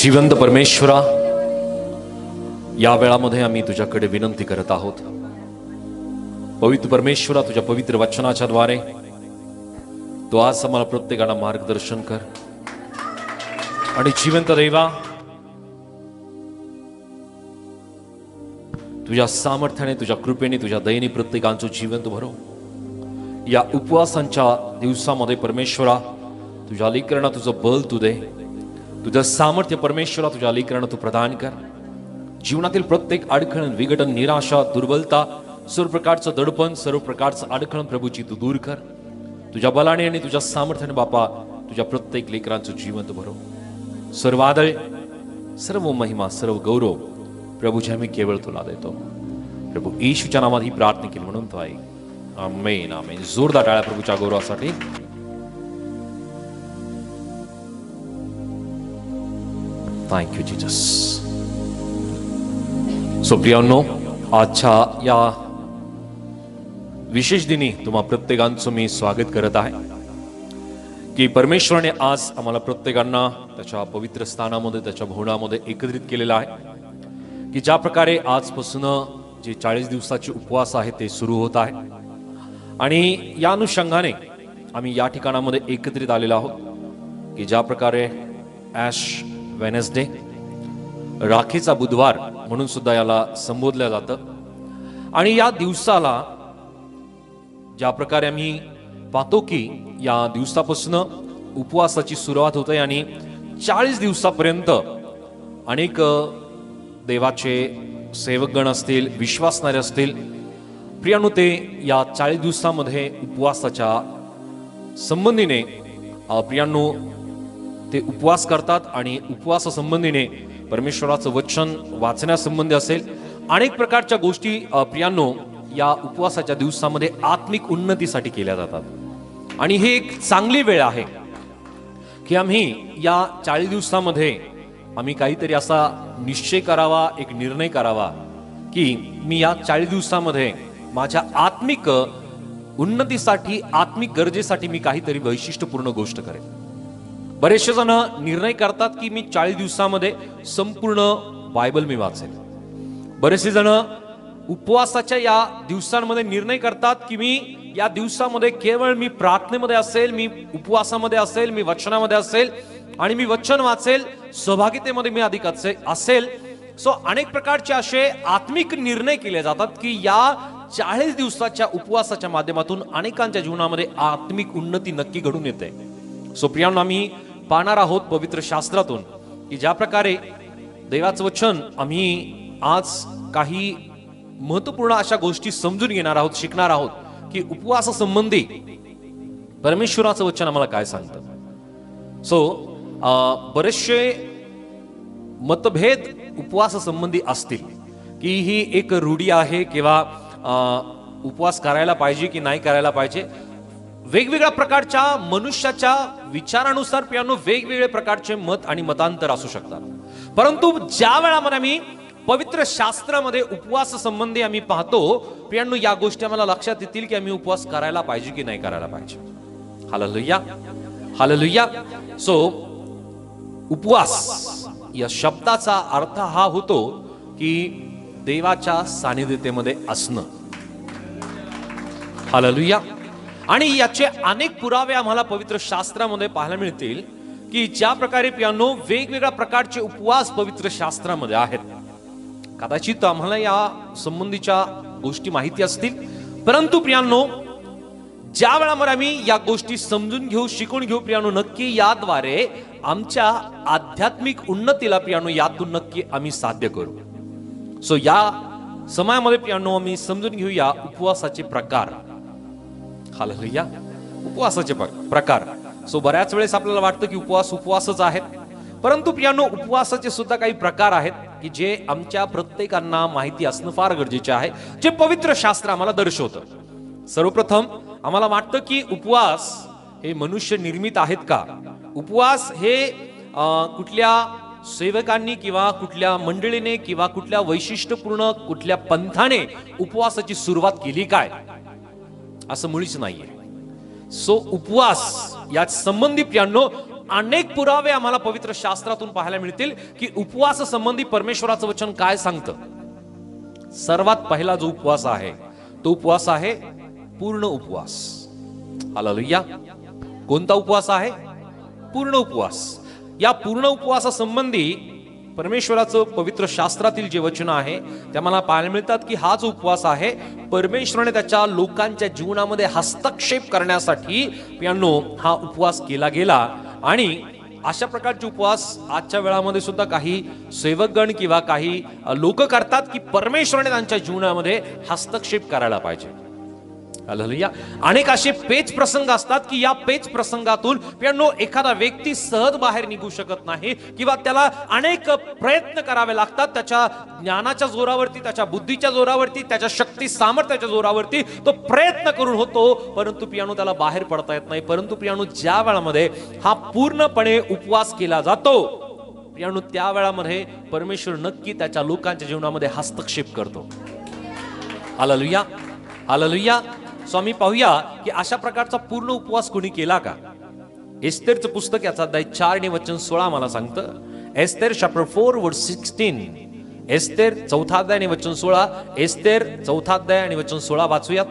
जिवंत परमेश्वरा, या वेळामध्ये आम्ही तुझ्याकडे विनंती करत आहोत। पवित्र परमेश्वरा, तुझ्या पवित्र वचनाच्या द्वारे तू आज आम्हाला प्रत्येकाला मार्गदर्शन कर। आणि जिवंत देवा, तुझ्या सामर्थ्याने, तुझ्या कृपेने, तुझ्या दयेने प्रत्येकांचं जिवंत भरो। या उपवासांच्या दिवसामध्ये परमेश्वरा, तुझ्या लेकरांना तुझं बल तू दे, तुझं सामर्थ्य परमेश्वरा तुझ्या लेकरांना तू प्रदान कर। जीवनातील प्रत्येक अडखळण, विघटन, निराशा, दुर्बलता, सर्व प्रकारचं दडपण, सर्व प्रकारचं अडखळण प्रभूची तू दूर कर। तुझ्या बलाने आणि तुझ्या सामर्थ्याने बापा, तुझ्या प्रत्येक लेकरांचं जिवंत भरो। सर्व आदर, सर्व महिमा, सर्व गौरव प्रभूजी आम्ही केवळ तुला देतो। प्रभू येशूच्या नावात ही प्रार्थना केली म्हणून तो आहे, आमेन आमेन। जोरदार टाळ्या प्रभूच्या गौरवासाठी। Thank you Jesus. सो प्रियांनो, आजच्या या विशेष दिनी तुम्हा प्रत्येकांचं मी स्वागत करत आहे की परमेश्वराने आज आम्हाला प्रत्येकांना त्याच्या पवित्र स्थानामध्ये, त्याच्या भवनामध्ये एकत्रित केलेलं आहे की ज्या प्रकारे आजपासून जे 40 दिवसाचे उपवास आहे ते सुरू होत आहे। आणि या अनुषंगाने आम्ही या ठिकाणामध्ये एकत्रित आलेलो आहोत की ज्या प्रकारे ॲश वेनेसडे, राखीचा बुधवार म्हणून सुद्धा याला संबोधलं जातं। आणि या दिवसाला ज्या प्रकारे आम्ही पाहतो की या दिवसापासून उपवासाची सुरुवात होते आणि 40 दिवसापर्यंत अनेक देवाचे सेवकगण असतील, विश्वासणारे असतील, प्रियांनो, ते या 40 दिवसामध्ये उपवासाच्या संबंधीने प्रियांनो ते उपवास करतात। आणि उपवासासंबंधीने परमेश्वराचं वचन वाचण्यासंबंधी असेल, अनेक प्रकारच्या गोष्टी प्रियांनो या उपवासाच्या दिवसामध्ये आत्मिक उन्नतीसाठी केल्या जातात। आणि हे एक चांगली वेळ आहे की आम्ही या 40 दिवसामध्ये आम्ही काहीतरी असा निश्चय करावा, एक निर्णय करावा की मी या 40 दिवसामध्ये माझ्या आत्मिक उन्नतीसाठी, आत्मिक गरजेसाठी मी काहीतरी वैशिष्ट्यपूर्ण गोष्ट करेन। बरेचसे जण निर्णय करतात की मी 40 दिवसामध्ये संपूर्ण बायबल मी वाचेल। बरेचसे जण उपवासाच्या या दिवसांमध्ये निर्णय करतात की मी या दिवसामध्ये केवळ मी प्रार्थनेमध्ये असेल, मी उपवासामध्ये असेल, मी वचनामध्ये असेल आणि मी वचन वाचेल, सहभागितेमध्ये मी अधिक असेल। सो अनेक प्रकारचे असे आत्मिक निर्णय केले जातात की या 40 दिवसाच्या उपवासाच्या माध्यमातून अनेकांच्या जीवनामध्ये आत्मिक उन्नती नक्की घडून येते। सो प्रियांनो, आम्ही पाहणार आहोत पवित्र शास्त्रातून की ज्या प्रकारे देवाचं वचन आम्ही आज काही महत्वपूर्ण अशा गोष्टी समजून घेणार आहोत, शिकणार आहोत की उपवासासंबंधी परमेश्वराचं वचन आम्हाला काय सांगतं। सो बरेचसे मतभेद उपवासासंबंधी असतील की ही एक रूढी आहे किंवा उपवास करायला पाहिजे की नाही करायला पाहिजे। वेगवेगळ्या प्रकारच्या मनुष्याच्या विचारानुसार प्रियांनो वेगवेगळे प्रकारचे मत आणि मतांतर असू शकतात। परंतु ज्या वेळामध्ये आम्ही पवित्र शास्त्रामध्ये उपवास संबंधी आम्ही पाहतो प्रियांनो, या गोष्टी आम्हाला लक्षात येतील की आम्ही उपवास करायला पाहिजे की नाही करायला पाहिजे। Hallelujah, hallelujah. सो उपवास या शब्दाचा अर्थ हा होतो की देवाच्या सानिध्यतेमध्ये असणं। हालेलुया। आणि याचे अनेक पुरावे आम्हाला पवित्र शास्त्रामध्ये पाहायला मिळतील की ज्या प्रकारे प्रियांनो वेगवेगळ्या प्रकारचे उपवास पवित्र शास्त्रामध्ये आहेत। कदाचित आम्हाला या संबंधीच्या गोष्टी माहिती असतील, परंतु प्रियांनो ज्या वेळामध्ये आम्ही या गोष्टी समजून घेऊ, शिकून घेऊ प्रियांनो, नक्की याद्वारे आमच्या आध्यात्मिक उन्नतीला प्रियांनो यातून नक्की आम्ही साध्य करू। सो या समयामध्ये प्रियांनो आम्ही समजून घेऊया उपवासाचे प्रकार। हालेलुया, उपवासाचे प्रकार। सो बऱ्याच वेळेस आपल्याला वाटतं की उपवासच आहेत, परंतु प्रियांनो उपवासाचे सुद्धा काही प्रकार आहेत की जे आमच्या प्रत्येकांना माहिती असणं फार गरजेचे आहे, जे पवित्र शास्त्र आम्हाला दर्शवतं। सर्वप्रथम आम्हाला वाटतं की उपवास हे मनुष्य निर्मित आहेत का? उपवास हे कुठल्या सेवकांनी किंवा कुठल्या मंडळीने किंवा कुठल्या वैशिष्ट्यपूर्ण कुठल्या पंथाने उपवासाची सुरुवात केली काय? असं मुळीच नाहीये। सो उपवास या संबंधी प्रियांनो अनेक पुरावे आम्हाला पवित्र शास्त्रातून पाहायला मिळतील की उपवास संबंधी परमेश्वराचं वचन काय सांगतं. सर्वात पहिला जो उपवास आहे तो उपवास आहे पूर्ण उपवास. हालेलुया. कोणता उपवास आहे? पूर्ण उपवास. या पूर्ण उपवासासंबंधी परमेश्वराचं पवित्र शास्त्रातील जे वचन आहे त्या मला पाहायला मिळतात की हा जो उपवास आहे परमेश्वराने त्याच्या लोकांच्या जीवनामध्ये हस्तक्षेप करण्यासाठी प्रियांनो हा उपवास केला गेला. आणि अशा प्रकारचे उपवास आजच्या वेळामध्ये सुद्धा काही सेवकगण किंवा काही लोक करतात की परमेश्वराने त्यांच्या जीवनामध्ये हस्तक्षेप करायला पाहिजे. हालेलुया. अनेक असे पेच प्रसंग असतात की या पेच प्रसंगातून प्रियांनो एखादा व्यक्ती सहज बाहेर निघू शकत नाही किंवा त्याला अनेक प्रयत्न करावे लागतात. त्याच्या ज्ञानाच्या जोरावरती, त्याच्या बुद्धीच्या जोरावरती, त्याच्या शक्ती सामर्थ्याच्या जोरावरती तो प्रयत्न करून होतो, परंतु प्रियांनो त्याला बाहेर पडता येत नाही. परंतु प्रियांनो ज्या वेळामध्ये हा पूर्णपणे उपवास केला जातो प्रियांनो त्या वेळामध्ये परमेश्वर नक्की त्याच्या लोकांच्या जीवनामध्ये हस्तक्षेप करतो. हालेलुया. हालेलुया. स्वामी पाहूया की अशा प्रकारचा पूर्ण उपवास कोणी केला का? एस्तेरचं पुस्तक याचा अध्याय 4 आणि वचन 16 मला सांगतं. एस्तेर चॅप्टर 4 वर्स 16. एस्तेर 4 अध्याय आणि वचन 16. एस्तेर 4 अध्याय आणि वचन 16 वाचूयात.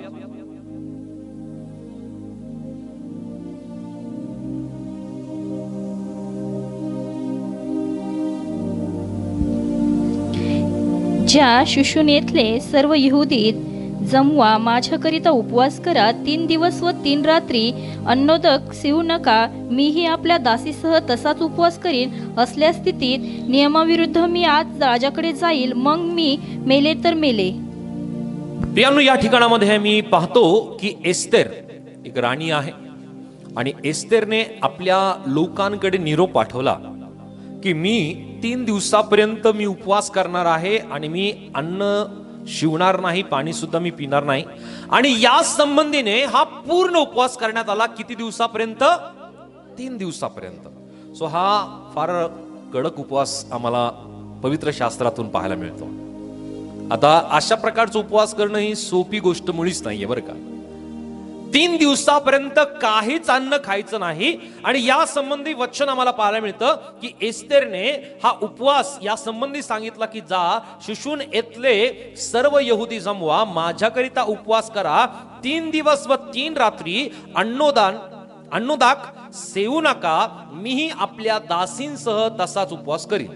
ज्या शुशुनेतले सर्व यहुदीत जमवा, माझ्याकरिता उपवास करा. 3 दिवस व 3 रात्री अन्नोदक सेवू नका. मीही आपल्या दासीसह तसाच उपवास करीन. असल्या स्थितीत नियमाविरुद्ध मी आज राजाकडे जाईल, मग मी मेले तर मेले. प्रियांनो या ठिकाणामध्ये मी पाहतो की एस्तेर एक राणी आहे आणि एस्तेरने आपल्या लोकांकडे निरोप पाठवला की मी 3 दिवसापर्यंत मी उपवास करणार आहे आणि मी अन्न शिवणार नाही, पाणी सुद्धा मी पिणार नाही. आणि या संबंधीने हा पूर्ण उपवास करण्यात आला. किती दिवसापर्यंत? 3 दिवसापर्यंत. सो हा फार कडक उपवास आम्हाला पवित्र शास्त्रातून पाहायला मिळतो. आता अशा प्रकारचा उपवास करणं ही सोपी गोष्ट मुळीच नाहीये बरं का. 3 दिवसापर्यंत काहीच अन्न खायचं नाही. आणि या संबंधी वचन आम्हाला पाहायला मिळतं की एस्तेरने हा उपवास या संबंधी सांगितला की जा शुशून येथले सर्व यहुदी जमवा, माझ्याकरिता उपवास करा. 3 दिवस व 3 रात्री अन्नोदाक सेवू नका. मीही आपल्या दासींसह तसाच उपवास करीन.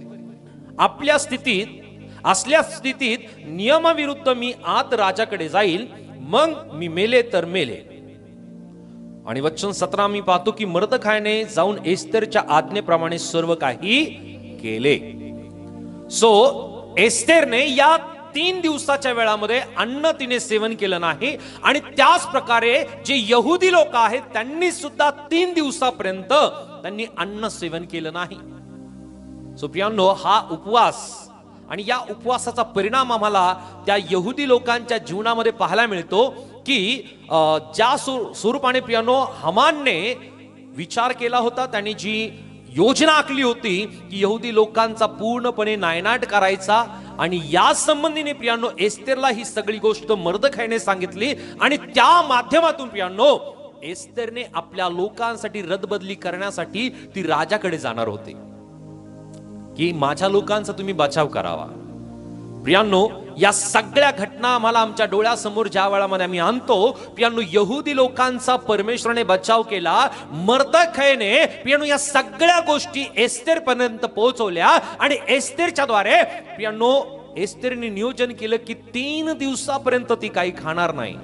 असल्या स्थितीत नियमाविरुद्ध मी आत राजाकडे जाईल, मग मी मेले तर मेले. आणि वचन 17 मी पाहतो की मर्दखायने जाऊन एस्तेरच्या आज्ञेप्रमाणे सर्व काही केले. सो एस्तेरने या 3 दिवसाच्या वेळामध्ये अन्न तिने सेवन केलं नाही. आणि त्याच प्रकारे जे यहुदी लोक आहेत त्यांनी सुद्धा 3 दिवसापर्यंत त्यांनी अन्न सेवन केलं नाही. सो प्रियांनो हा उपवास आणि या उपवासाचा परिणाम आम्हाला त्या यहुदी लोकांच्या जीवनामध्ये पाहायला मिळतो की ज्या स्वरूपाने प्रियांनो हमानने विचार केला होता, त्यांनी जी योजना आखली होती की यहुदी लोकांचा पूर्णपणे नायनाट करायचा. आणि या संबंधीने प्रियांनो एस्तेरला ही सगळी गोष्ट मर्दखायने सांगितली. आणि त्या माध्यमातून प्रियांनो एस्तेरने आपल्या लोकांसाठी रदबदली करण्यासाठी ती राजाकडे जाणार होती की माझ्या लोकांचा तुम्ही बचाव करावा. प्रियांनो या सगळ्या घटना आम्हाला आमच्या डोळ्यासमोर ज्या वेळामध्ये आम्ही आणतो प्रियांनो यहुदी लोकांचा परमेश्वराने बचाव केला. मर्दखायने प्रियांनो या सगळ्या गोष्टी एस्तेर पर्यंत पोहोचवल्या. आणि एस्तेरच्या द्वारे प्रियांनो एस्तेरने नियोजन केलं की 3 दिवसापर्यंत ती काही खाणार नाही.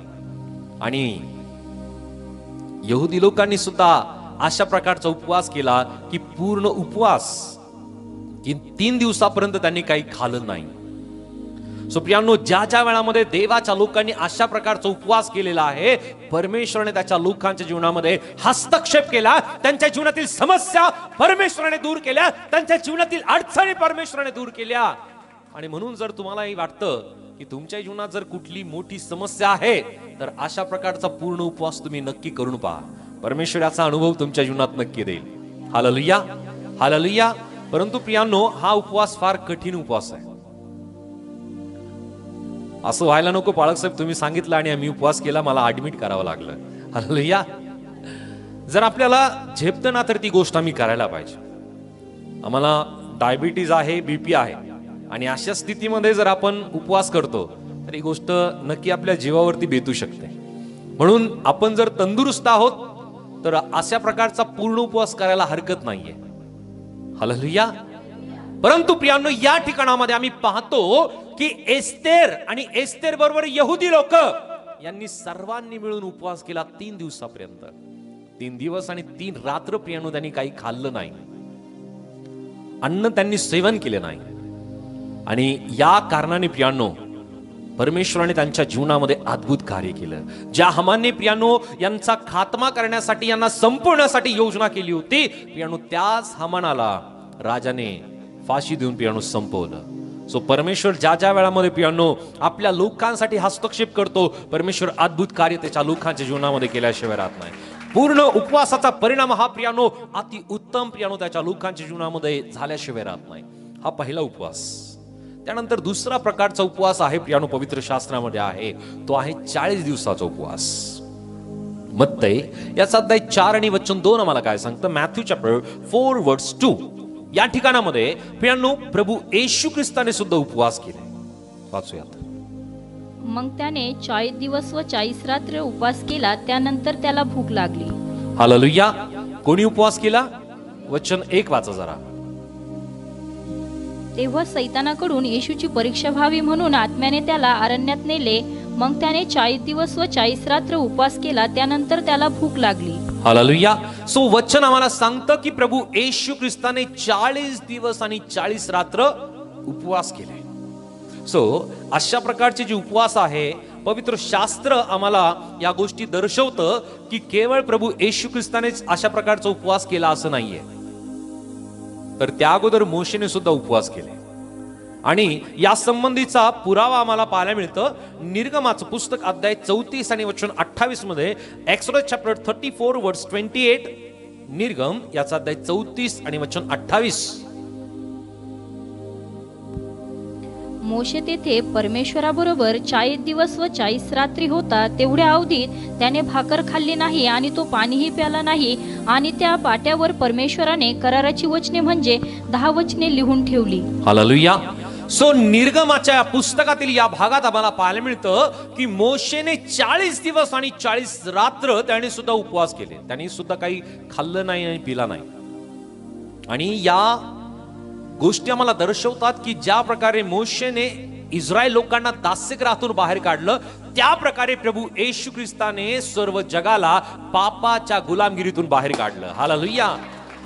आणि यहुदी लोकांनी सुद्धा अशा प्रकारचा उपवास केला की पूर्ण उपवास 3 दिवसापर्यंत त्यांनी काही खाल्लं नाही. सो प्रियांनो ज्या ज्या वेळामध्ये देवाच्या लोकांनी अशा प्रकारचा उपवास केलेला आहे परमेश्वराने त्याच्या लोकांच्या जीवनामध्ये हस्तक्षेप केला. त्यांच्या जीवनातील समस्या परमेश्वराने दूर केल्या, त्यांच्या जीवनातील अडचणी परमेश्वराने दूर केल्या. आणि म्हणून जर तुम्हालाही वाटतं की तुमच्या जीवनात जर कुठली मोठी समस्या आहे तर अशा प्रकारचा पूर्ण उपवास तुम्ही नक्की करून पहा. परमेश्वर याचा अनुभव तुमच्या जीवनात नक्की देईल. हालेलुया. हालेलुया. परंतु प्रियांनो हा उपवास फार कठीण उपवास आहे. असं व्हायला नको पाळक साहेब तुम्ही सांगितलं आणि आम्ही उपवास केला, मला ऍडमिट करावं लागलं. हालेलुया. जर आपल्याला झेपतं ना तर ती गोष्ट आम्ही करायला पाहिजे. आम्हाला डायबिटीज आहे, बीपी आहे, आणि अशा स्थितीमध्ये जर आपण उपवास करतो तर ही गोष्ट नक्की आपल्या जीवावरती बेतू शकते. म्हणून आपण जर तंदुरुस्त आहोत तर अशा प्रकारचा पूर्ण उपवास करायला हरकत नाहीये. हालेलुया. परंतु प्रियांनो, या ठिकाणामध्ये आम्ही पाहतो की एस्तेर आणि एस्तेर बरोबर यहुदी लोक यांनी सर्वांनी मिळून उपवास केला 3 दिवसापर्यंत. 3 दिवस आणि 3 रात्र प्रियांनो त्यांनी काही खाल्लं नाही, अन्न त्यांनी सेवन केले नाही. आणि या कारणाने प्रियांनो परमेश्वराने त्यांच्या जीवनामध्ये अद्भुत कार्य केलं. ज्या हमानने प्रियांनो यांचा खात्मा करण्यासाठी, यांना संपवण्यासाठी योजना केली होती प्रियांनो, त्याच हमानाला राजाने फाशी देऊन प्रियांनो संपवलं. सो परमेश्वर ज्या ज्या वेळामध्ये प्रियांनो आपल्या लोकांसाठी हस्तक्षेप करतो, परमेश्वर अद्भुत कार्य त्याच्या लोकांच्या जीवनामध्ये केल्याशिवाय राहत नाही. पूर्ण उपवासाचा परिणाम हा प्रियांनो अति उत्तम प्रियांनो त्याच्या लोकांच्या जीवनामध्ये झाल्याशिवाय राहत नाही. हा पहिला उपवास. त्यानंतर दुसरा प्रकारचा उपवास आहे प्रियांनो पवित्र शास्त्रामध्ये आहे, तो आहे 40 दिवसाचा उपवास. मत्तई याचा अध्याय 4 आणि वचन 2 आम्हाला काय सांगतं? मॅथ्यू चॅप्टर 4 वर्स 2 या ठिकाणामध्ये प्रियांनो प्रभू येशू ख्रिस्ताने सुद्धा उपवास केले. वाचूयात. मग त्याने 40 दिवस व 40 रात्र उपवास केला, त्यानंतर त्याला भूक लागली. हालेलुया. कोणी उपवास केला? वचन 1 वाचा जरा. तेव्हा सैतानाकडून येशूची परीक्षा व्हावी म्हणून आत्म्याने त्याला अरण्यात नेले. मग त्याने 40 दिवस व 40 रात्र उपवास केला, त्यानंतर त्याला भूक लागली. हालेलुया. सो वचन आम्हाला सांगतं की प्रभू येशू ख्रिस्ताने 40 दिवस आणि 40 रात्र उपवास केले. सो अशा प्रकारचे जे उपवास आहे, पवित्र शास्त्र आम्हाला या गोष्टी दर्शवतं की केवळ प्रभू येशू ख्रिस्तानेच अशा प्रकारचा उपवास केला असं नाहीये, तर त्या अगोदर मोशेने सुद्धा उपवास केले. आणि या संबंधीचा पुरावा आम्हाला पाहायला मिळतं निर्गमाचं पुस्तक अध्याय 34 आणि वचन 28 मध्ये. एक्सोडस चॅप्टर 34 वर्स 28. निर्गम याचा अध्याय 34 आणि वचन 28. मोशे तेथे परमेश्वराबरोबर 40 दिवस व 40 रात्री होता. तेवढ्या अवधीत त्याने भाकर खाल्ली नाही आणि तो पाणीही प्याला नाही. आणि त्या पाट्यावर परमेश्वराने कराराची वचने म्हणजे 10 वचने लिहून ठेवली. हालेलुया. सो निर्गमाच्या पुस्तकातील या भागात आम्हाला पाहायला मिळतं की मोशेने 40 दिवस आणि 40 रात्र त्याने सुद्धा उपवास केले. त्यांनी सुद्धा काही खाल्लं नाही आणि पिला नाही. आणि या गोष्टी आम्हाला दर्शवतात की ज्या प्रकारे मोशेने इस्रायल लोकांना दास्यगृहातून बाहेर काढलं, त्या प्रकारे प्रभू येशू ख्रिस्ताने सर्व जगाला पापाच्या गुलामगिरीतून बाहेर काढलं. हालेलुया.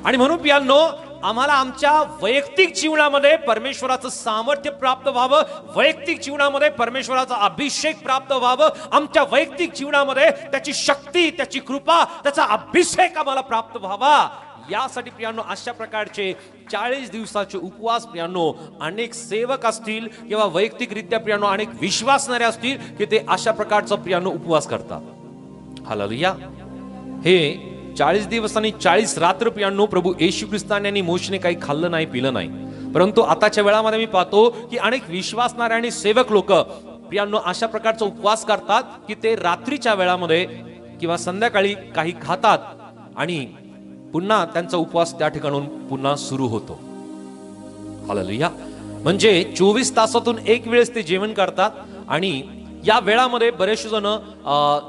आणि म्हणून प्रियांनो, आम्हाला आमच्या वैयक्तिक जीवनामध्ये परमेश्वराचं सामर्थ्य प्राप्त व्हावं, वैयक्तिक जीवनामध्ये परमेश्वराचा अभिषेक प्राप्त व्हावं, आमच्या वैयक्तिक जीवनामध्ये त्याची शक्ती, त्याची कृपा, त्याचा अभिषेक आम्हाला प्राप्त व्हावा, यासाठी प्रियांनो अशा प्रकारचे 40 दिवसाचे उपवास प्रियांनो अनेक सेवक असतील किंवा वैयक्तिकरित्या प्रियांनो अनेक विश्वासणारे असतील की ते अशा प्रकारचा प्रियांनो उपवास करतात. हालेलुया. हे 40 दिवस आणि 40 रात्र प्रियांनो प्रभू येशू ख्रिस्ताने आणि मोशेने काही खाल्लं नाही, पिलं नाही. परंतु आताच्या वेळामध्ये मी पाहतो की अनेक विश्वासणारे आणि सेवक लोक प्रियांनो अशा प्रकारचा उपवास करतात की ते रात्रीच्या वेळामध्ये किंवा संध्याकाळी काही खातात आणि पुन्हा त्यांचा उपवास त्या ठिकाणून पुन्हा सुरू होतो. हालेलुया. म्हणजे 24 तासातून एक वेळेस ते जेवण करतात आणि या वेळामध्ये बरेचसे जण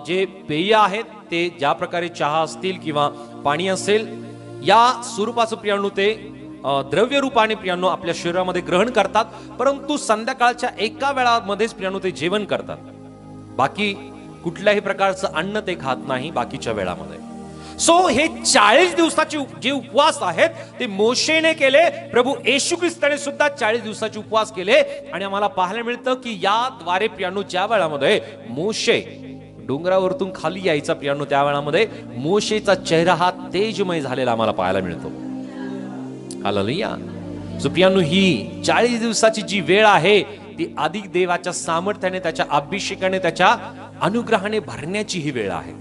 जे पेय आहेत ते ज्या प्रकारे चहा असतील किंवा पाणी असेल या स्वरूपाचं प्रियांनो ते द्रव्य रूपाने प्रियांनो आपल्या शरीरामध्ये ग्रहण करतात. परंतु संध्याकाळच्या एका वेळामध्येच प्रियांनो ते जेवण करतात. बाकी कुठल्याही प्रकारचं अन्न ते खात नाही बाकीच्या वेळामध्ये. सो हे 40 दिवसाचे जे उपवास आहेत ते मोशेने केले, प्रभू येशू ख्रिस्ताने सुद्धा 40 दिवसाचे उपवास केले. आणि आम्हाला पाहायला मिळतं की याद्वारे प्रियांनो ज्या वेळामध्ये मोशे डोंगरावरतून खाली यायचा प्रियांनो त्या वेळामध्ये मोशेचा चेहरा हा तेजमय झालेला आम्हाला पाहायला मिळतो. हालेलुया. सो प्रियांनो ही 40 दिवसाची जी वेळ आहे ती अधिक देवाच्या सामर्थ्याने, त्याच्या अभिषेकाने, त्याच्या अनुग्रहाने भरण्याची ही वेळ आहे.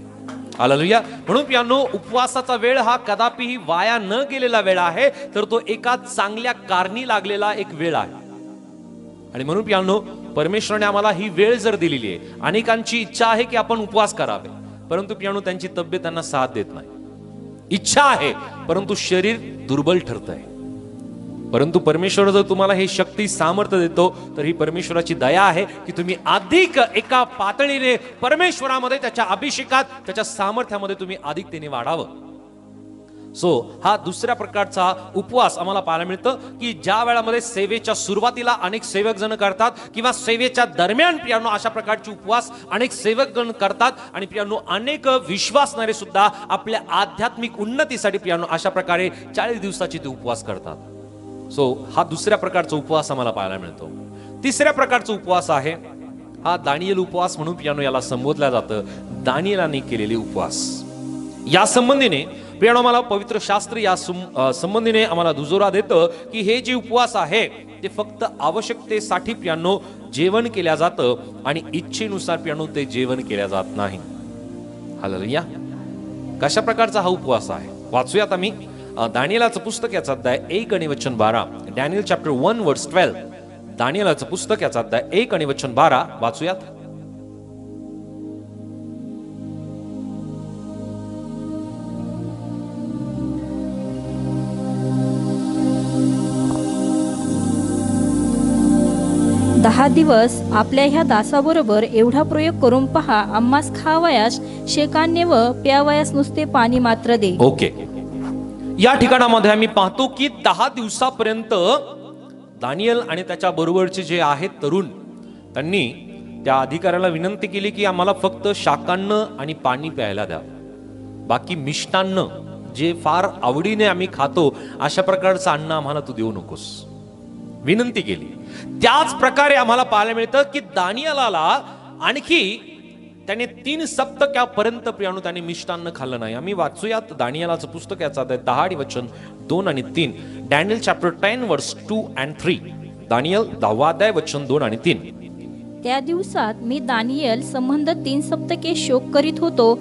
हालेलुया. म्हणून प्रियांनो उपवासाचा वेळ हा कदापिही वाया न गेलेला वेळ आहे, तर तो एका चांगल्या कारणी लागलेला एक वेळ आहे. आणि म्हणून प्रियांनो परमेश्वराने आम्हाला ही वेळ जर दिलेली आहे, अनेकांची इच्छा आहे की आपण उपवास करावे, परंतु प्रियांनो त्यांची तब्येत त्यांना साथ देत नाही. इच्छा आहे, परंतु शरीर दुर्बल ठरत आहे. परंतु परमेश्वर जर तुम्हाला हे शक्ती सामर्थ्य देतो, तर ही परमेश्वराची दया आहे की तुम्ही अधिक एका पातळीने परमेश्वरामध्ये, त्याच्या अभिषेकात, त्याच्या सामर्थ्यामध्ये तुम्ही अधिक त्याने वाढावं. सो हा दुसऱ्या प्रकारचा उपवास आम्हाला पाहायला मिळतं की ज्या वेळामध्ये सेवेच्या सुरुवातीला अनेक सेवक जण करतात, किंवा सेवेच्या दरम्यान प्रियांनो अशा प्रकारचे उपवास अनेक सेवक जण करतात. आणि प्रियांनो अनेक विश्वासणारे सुद्धा आपल्या आध्यात्मिक उन्नतीसाठी प्रियांनो अशा प्रकारे 40 दिवसाचे ते उपवास करतात. सो हा दुसऱ्या प्रकारचा उपवास आम्हाला पाहायला मिळतो. तिसऱ्या प्रकारचा उपवास आहे हा दानिएल उपवास म्हणून प्रियांनो याला संबोधलं जातं. दानिएलाने केलेले उपवास. या संबंधीने प्रियांनो आम्हाला पवित्र शास्त्र या संबंधीने आम्हाला दुजोरा देतं की हे जे उपवास आहे ते फक्त आवश्यकतेसाठी प्रियांनो जेवण केल्या जातं आणि इच्छेनुसार प्रियांनो ते जेवण केल्या जात नाही. हालेलुया. कशा प्रकारचा हा उपवास आहे वाचूयात आम्ही. दानिएलाचं पुस्तक याचा अध्याय 1 आणि वचन 12. डॅनियल चॅप्टर 1 वर्स 12. दानिएलाचं पुस्तक याचा अध्याय 1 आणि वचन 12 वाचूयात. दहा दिवस आपल्या ह्या दासाबरोबर एवढा प्रयोग करून पहा, आम्हास खावयास शेकान्य व प्यावयास नुसते पाणी मात्र दे. ओके. या ठिकाणामध्ये आम्ही पाहतो की 10 दिवसापर्यंत दानिएल आणि त्याच्या बरोबरचे जे आहेत तरुण, त्यांनी त्या अधिकाऱ्याला विनंती केली की आम्हाला फक्त शाकान्न आणि पाणी प्यायला द्या, बाकी मिष्टान्न जे फार आवडीने आम्ही खातो अशा प्रकारचं अन्न आम्हाला तू देऊ नकोस, विनंती केली. त्याच प्रकारे आम्हाला पाहायला मिळतं की दानिएलाला आणखी त्याने 3 सप्तकापर्यंत प्रियांनो त्याने मिष्टान्न खाल्लं नाही. आम्ही वाचूयात दानिएलाचं पुस्तक याचा 10 वचन 2 आणि 3. डॅनियल चॅप्टर 10 वर्स 2 and 3. दानिएल 10 अध्याय वचन 2 आणि 3. त्या दिवसात मी दानिएल संबंध 3 सप्तके शोक करीत होतो.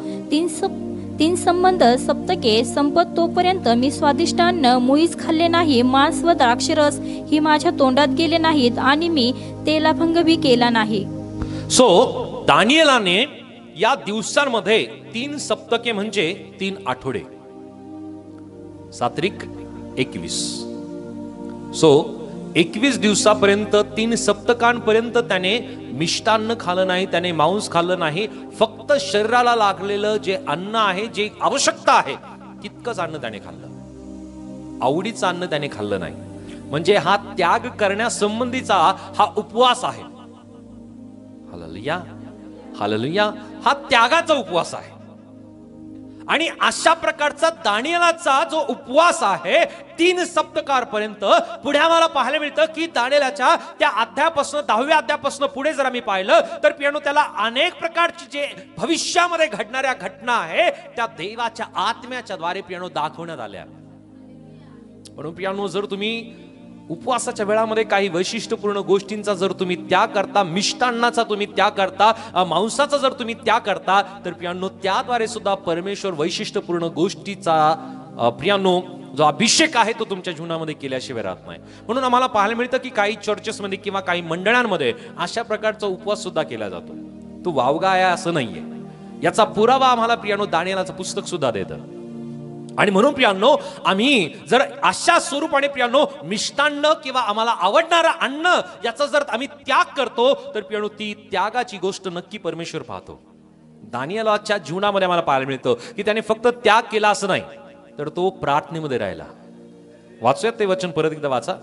3 संबंध सप्तके संपत तोपर्यंत मी स्वादिष्ट अन्न मुळीच खाल्ले नाही, मांस व द्राक्षरस ही माझ्या तोंडात गेले नाहीत, आणि मी तेलाभंग भी केला नाही. सो दानिएलाने या दिवसांमध्ये 3 सप्तके म्हणजे 3 आठवडे, 7 21. सो 21 दिवसापर्यंत 3 सप्तकांपर्यंत त्याने मिष्टान्न खाल्लं नाही, त्याने मांस खाल्लं नाही. फक्त शरीराला लागलेलं जे अन्न आहे, जे आवश्यकता आहे तितकंच अन्न त्याने खाल्लं. आवडीचं अन्न त्याने खाल्लं नाही. म्हणजे हा त्याग करण्यासंबंधीचा हा उपवास आहे. Hallelujah, hallelujah. हा त्यागाचा उपवास आहे. आणि अशा प्रकारचा दानिएलाचा जो उपवास आहे 3 सप्तकापर्यंत, पुढे आम्हाला पाहायला मिळतं की दानिएलाच्या त्या अध्यायापासून 10व्या अध्यायापासून पुढे जर आम्ही पाहिलं तर प्रियांनो त्याला अनेक प्रकारची जे भविष्यामध्ये घडणाऱ्या घटना आहे त्या देवाच्या आत्म्याच्या द्वारे प्रियांनो दाखवण्यात आल्या. म्हणून प्रियांनो जर तुम्ही उपवासाच्या वेळामध्ये काही वैशिष्ट्यपूर्ण गोष्टींचा जर तुम्ही त्याग करता, मिष्टान्नाचा तुम्ही त्याग करता, मांसाचा जर तुम्ही त्याग करता, तर प्रियांनो त्याद्वारे सुद्धा परमेश्वर वैशिष्ट्यपूर्ण गोष्टीचा प्रियांनो जो अभिषेक आहे तो तुमच्या जीवनामध्ये केल्याशिवाय राहत नाही. म्हणून आम्हाला पाहायला मिळतं की काही चर्चेसमध्ये किंवा काही मंडळांमध्ये अशा प्रकारचा उपवास सुद्धा केला जातो. तो वावगा आहे असं नाहीये. याचा पुरावा आम्हाला प्रियांनो दानिएलाचं पुस्तक सुद्धा देतं. आणि म्हणून प्रियांनो आम्ही जर अशा स्वरूपाने प्रियांनो मिष्टान्न किंवा आम्हाला आवडणारं अन्न याचा जर आम्ही त्याग करतो, तर प्रियांनो ती त्यागाची गोष्ट नक्की परमेश्वर पाहतो. दानिएलाच्या जीवनामध्ये आम्हाला पाहायला मिळतं की त्याने फक्त त्याग केला असं नाही, तर तो प्रार्थनेमध्ये राहिला. वाचूयात ते वचन परत एकदा वाचा.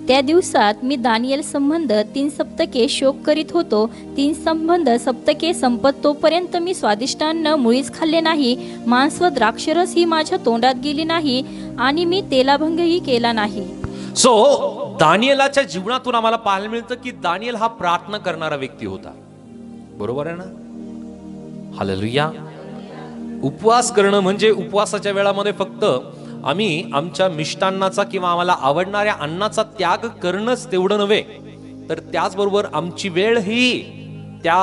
त्या दिवसात मी दानिएल संबंध 3 सप्तके शोक करीत होतो. 3 संबंध सप्तके संपत तोपर्यंत मी स्वादिष्ट अन्न मुळीच खाल्ले नाही, मांस व द्राक्षरस ही माझ्या तोंडात गेली नाही, आणि मी तेलाभंगही केला नाही. सो दानिएलाच्या जीवनातून आम्हाला पाहायला मिळतं की दानिएल हा प्रार्थना करणारा व्यक्ती होता. बरोबर आहे ना? हालेलुया. उपवास करणं म्हणजे उपवासाच्या वेळामध्ये फक्त आम्ही आमच्या मिष्टान्नाचा किंवा आम्हाला आवडणाऱ्या अन्नाचा त्याग करणंच तेवढं नव्हे, तर त्याचबरोबर आमची वेळ ही त्या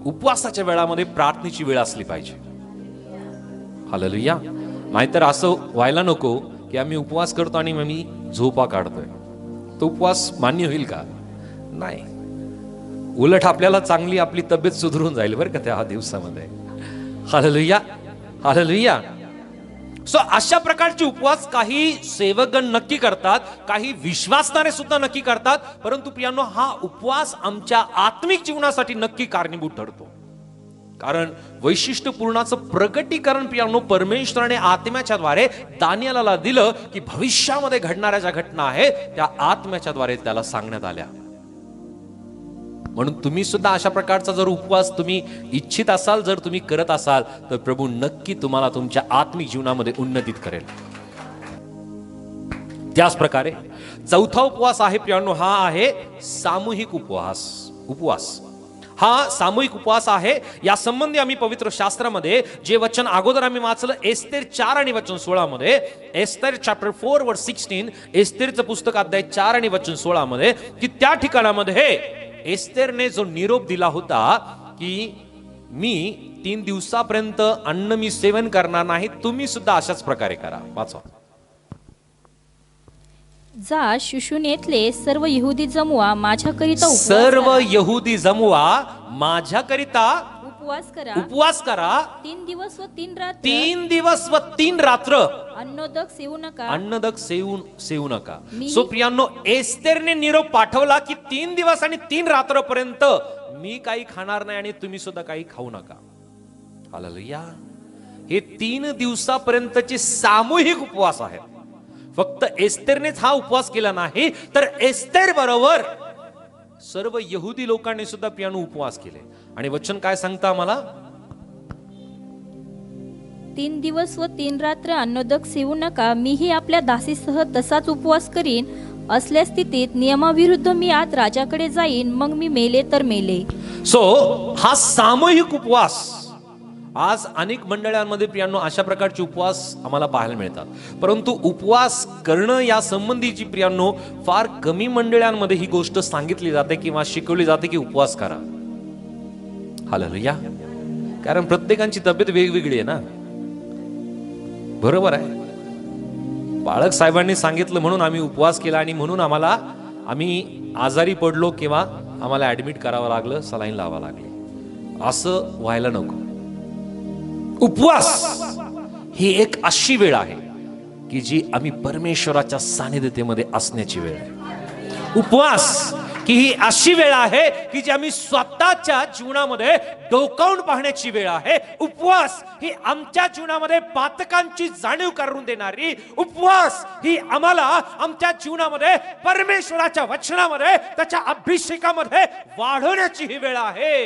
उपवासाच्या वेळामध्ये प्रार्थनेची वेळ असली पाहिजे. हालेलुया. नाहीतर असं व्हायला नको की आम्ही उपवास करतो आणि मी झोपा काढतोय. तो उपवास मान्य होईल का? नाही. उलट आपल्याला चांगली आपली तब्येत सुधारून जाईल बरं का त्या दिवसामध्ये. Hallelujah, hallelujah. सो अशा प्रकारचे उपवास काही सेवकगण नक्की करतात, काही विश्वासणारे सुद्धा नक्की करतात. परंतु प्रियांनो, हा उपवास आमच्या आत्मिक जीवनासाठी नक्की कारणीभूत ठरतो. कारण वैशिष्ट्यपूर्णाचं प्रकटीकरण प्रियांनो परमेश्वराने आत्म्याच्या द्वारे दानिएलला दिलं, की भविष्यामध्ये घडणाऱ्या ज्या घटना आहेत त्या आत्म्याच्या द्वारे त्याला सांगण्यात आल्या. म्हणून तुम्ही सुद्धा अशा प्रकारचा जर उपवास तुम्ही इच्छित असाल, जर तुम्ही करत असाल, तर प्रभू नक्की तुम्हाला तुमच्या आत्मिक जीवनामध्ये उन्नतीत करेल. त्याच प्रकारे चौथा उपवास आहे प्रियांनो, हा आहे सामूहिक उपवास. हा सामूहिक उपवास आहे. या संबंधी आम्ही पवित्र शास्त्रामध्ये जे वचन अगोदर आम्ही वाचलं एस्तेर 4 आणि वचन 16 मध्ये, एस्तेर चॅप्टर 4 वर्स 16, एस्तेरचं पुस्तक अध्याय 4 आणि वचन 16 मध्ये, की त्या ठिकाणामध्ये एस्तेरने जो निरोप दिला होता की मी 3 दिवसापर्यंत अन्न मी सेवन करणार नाही, तुम्ही सुद्धा अशाच प्रकारे करा. वाचा. जा शुशुनेतले सर्व यहुदी जमवा माझ्याकरिता सर्व यहुदी जमवा माझ्याकरिता उपवास करा 3 दिवस व 3 रात्र 3 दिवस व 3 रात्र अन्नदक सेवू नका. सो प्रियांनो, एस्तेरने निरोप पाठवला की 3 दिवस आणि 3 रात्रपर्यंत मी काही खाणार नाही आणि तुम्ही सुद्धा काही खाऊ नका. हालेलुया. हे 3 दिवसापर्यंतचे सामूहिक उपवास आहेत. फक्त एस्तेरनेच हा उपवास केला नाही, तर एस्तेर बरोबर सर्व यहुदी लोकांनी सुद्धा प्रियांनो उपवास केले. आणि वचन काय सांगता आम्हाला? 3 दिवस व 3 रात्र अन्नोदक सेवू नका. मीही आपल्या दासीसह तसाच उपवास करीन. असल्या स्थितीत नियमाविरुद्ध मी आत राजाकडे जाईन, मग मी मेले तर मेले. सो हा सामूहिक उपवास आज अनेक मंडळांमध्ये प्रियांनो अशा प्रकारचे उपवास आम्हाला पाहायला मिळतात. परंतु उपवास करणं या संबंधीची प्रियांनो फार कमी मंडळांमध्ये ही गोष्ट सांगितली जाते किंवा शिकवली जाते की उपवास करा. हालेलुया. कारण प्रत्येकाची तब्येत वेगवेगळी आहे ना. बरोबर आहे. बाळक साहेबांनी सांगितलं म्हणून आम्ही उपवास केला आणि म्हणून आम्ही आजारी पडलो किंवा आम्हाला ऍडमिट करावं लागलं, सलाईन लावावं लागली. असं व्हायला नको. उपवास ही एक अशी वेळ आहे की जी आम्ही परमेश्वराच्या सानिध्यतेमध्ये असण्याची वेळ आहे. उपवास की ही अशी वेळ आहे की जी आम्ही स्वतःच्या जीवनामध्ये डोकावून पाहण्याची वेळ आहे. उपवास ही आमच्या जीवनामध्ये पातकांची जाणीव करून देणारी, उपवास ही आम्हाला आमच्या जीवनामध्ये परमेश्वराच्या वचनामध्ये त्याच्या अभिषेकामध्ये वाढवण्याची ही वेळ आहे.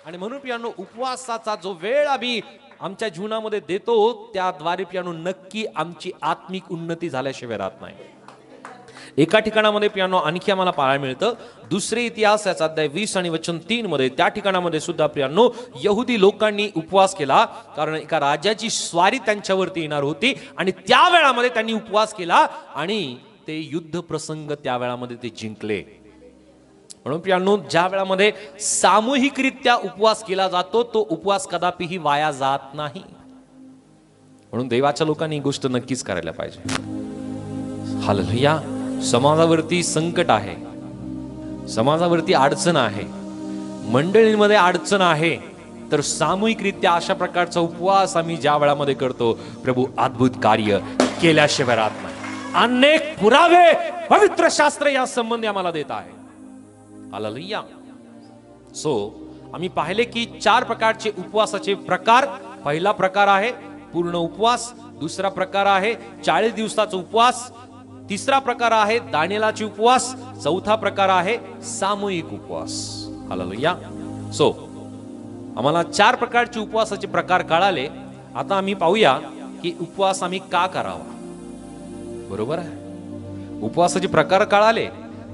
आणि म्हणून प्रियांनो, उपवासाचा जो वेळ आम्ही आमच्या जीवनामध्ये देतो त्याद्वारे प्रियांनो नक्की आमची आत्मिक उन्नती झाल्याशिवाय राहत नाही. एका ठिकाणामध्ये प्रियांनो आणखी आम्हाला पाहायला मिळतं, दुसरे इतिहास याचा अध्याय 20 आणि वचन 3 मध्ये, त्या ठिकाणामध्ये सुद्धा प्रियांनो यहुदी लोकांनी उपवास केला. कारण एका राजाची स्वारी त्यांच्यावरती येणार होती आणि त्या वेळामध्ये त्यांनी उपवास केला आणि ते युद्ध प्रसंग त्या वेळामध्ये ते जिंकले. म्हणून प्रियांनो, ज्या वेळामध्ये सामूहिकरित्या उपवास केला जातो तो उपवास कदापिही वाया जात नाही. म्हणून देवाच्या लोकांनी ही गोष्ट नक्कीच करायला पाहिजे. हालेलुया. समाजावरती संकट आहे, समाजावरती अडचण आहे, मंडळींमध्ये अडचण आहे, तर सामूहिकरित्या अशा प्रकारचा उपवास आम्ही ज्या वेळामध्ये करतो, प्रभू अद्भुत कार्य केल्याशिवाय राहत नाही. अनेक पुरावे पवित्र शास्त्र या संबंधी आम्हाला देत आहे. हालेलुया. सो आम्ही पाहिले की 4 प्रकारचे उपवासाचे प्रकार. पहिला प्रकार आहे पूर्ण उपवास, दुसरा प्रकार आहे 40 दिवसाचा उपवास, तिसरा प्रकार आहे दानिएलाचे उपवास, चौथा प्रकार आहे सामूहिक उपवास. हालेलुया. सो आम्हाला 4 प्रकारचे उपवासाचे प्रकार कळाले. आता आम्ही पाहूया की उपवास आम्ही का करावा. बरोबर आहे. उपवासाचे प्रकार कळाले,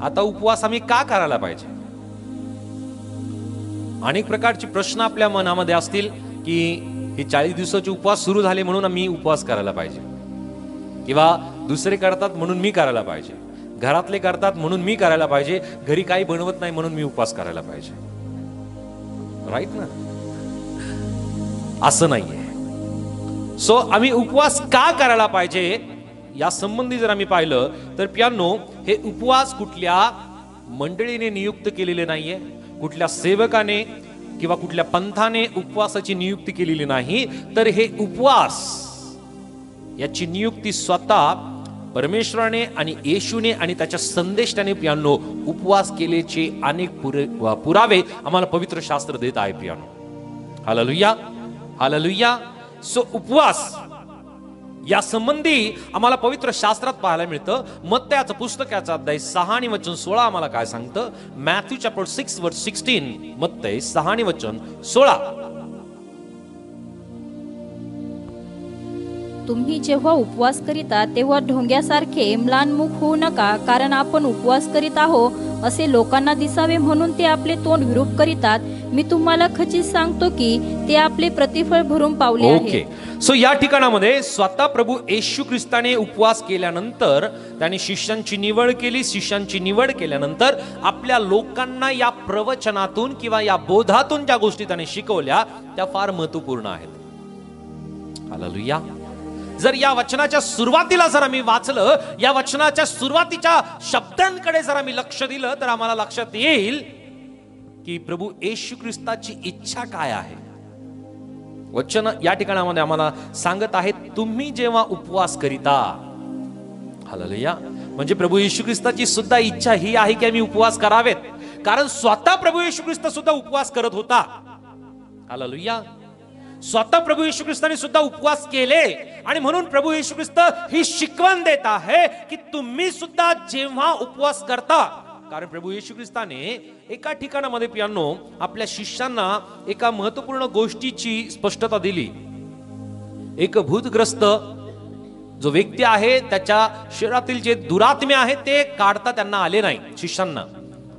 आता उपवास आम्ही का करायला पाहिजे. अनेक प्रकारचे प्रश्न आपल्या मनामध्ये असतील की हे 40 दिवसाचे उपवास सुरू झाले म्हणून आम्ही उपवास करायला पाहिजे, किंवा दुसरे करतात म्हणून मी करायला पाहिजे, घरातले करतात म्हणून मी करायला पाहिजे, घरी काही बनवत नाही म्हणून मी उपवास करायला पाहिजे. राईट ना. असं नाहीये. सो आम्ही उपवास का करायला पाहिजे या संबंधी जर आम्ही पाहिलं तर प्रियांनो, हे उपवास कुठल्या मंडळीने नियुक्त केलेले नाहीये, कुठल्या सेवकाने किंवा कुठल्या पंथाने उपवासाची नियुक्ती केलेली नाही, तर हे उपवास याची नियुक्ती स्वतः परमेश्वराने आणि येशूने आणि त्याच्या संदेशाने प्रियांनो उपवास केल्याचे अनेक पुरावे आम्हाला पवित्र शास्त्र देत आहे प्रियांनो. Hallelujah, hallelujah. सो उपवास या संबंधी आम्हाला पवित्र शास्त्रात पाहायला मिळतं. मत्तयाचं पुस्तक याचा अध्याय 6 आणि वचन 16 आम्हाला काय सांगतं? मॅथ्यू चॅप्टर 6 वर्स 16. मत्तय 6 आणि वचन 16. तुम्ही जेव्हा उपवास करिता तेव्हा ढोंग्यासारखे म्लानमुख होऊ नका, कारण आपण उपवास करीत आहोत असे लोकांना दिसावे म्हणून ते आपले तोंड विरूप करीतात. मी तुम्हाला खचित सांगतो की ते आपले प्रतिफळ भरून पावले आहे. ओके, सो या ठिकाणामध्ये स्वतः प्रभू येशू ख्रिस्ताने उपवास केल्यानंतर त्याने शिष्यांची निवड केली. शिष्यांची निवड केल्यानंतर आपल्या लोकांना या प्रवचनातून किंवा या बोधातून ज्या गोष्टी त्याने शिकवल्या त्या फार महत्वपूर्ण आहेत. हालेलुया. जर या वचनाच्या सुरुवातीला जर आम्ही वाचलं, या वचनाच्या सुरुवातीच्या शब्दांकडे जर आम्ही लक्ष दिलं, तर आम्हाला लक्षात येईल की प्रभू येशू ख्रिस्ताची इच्छा काय आहे. वचन या ठिकाणामध्ये आम्हाला सांगत आहे, तुम्ही जेव्हा उपवास करिता. हालेलुया. म्हणजे प्रभू येशू ख्रिस्ताची सुद्धा इच्छा ही आहे की आम्ही उपवास करावेत, कारण स्वतः प्रभू येशू ख्रिस्त सुद्धा उपवास करत होता. हालेलुया. स्वतः प्रभू येशू ख्रिस्ताने सुद्धा उपवास केले आणि म्हणून प्रभू येशू ख्रिस्त ही शिकवण देत आहे की तुम्ही सुद्धा जेव्हा उपवास करता, कारण प्रभू येशू ख्रिस्ताने एका ठिकाणामध्ये प्रियांनो आपल्या शिष्यांना एका महत्वपूर्ण गोष्टीची स्पष्टता दिली. एक भूतग्रस्त जो व्यक्ती आहे त्याच्या शरीरातील जे दुरात्मे आहेत ते काढता त्यांना आले नाही शिष्यांना,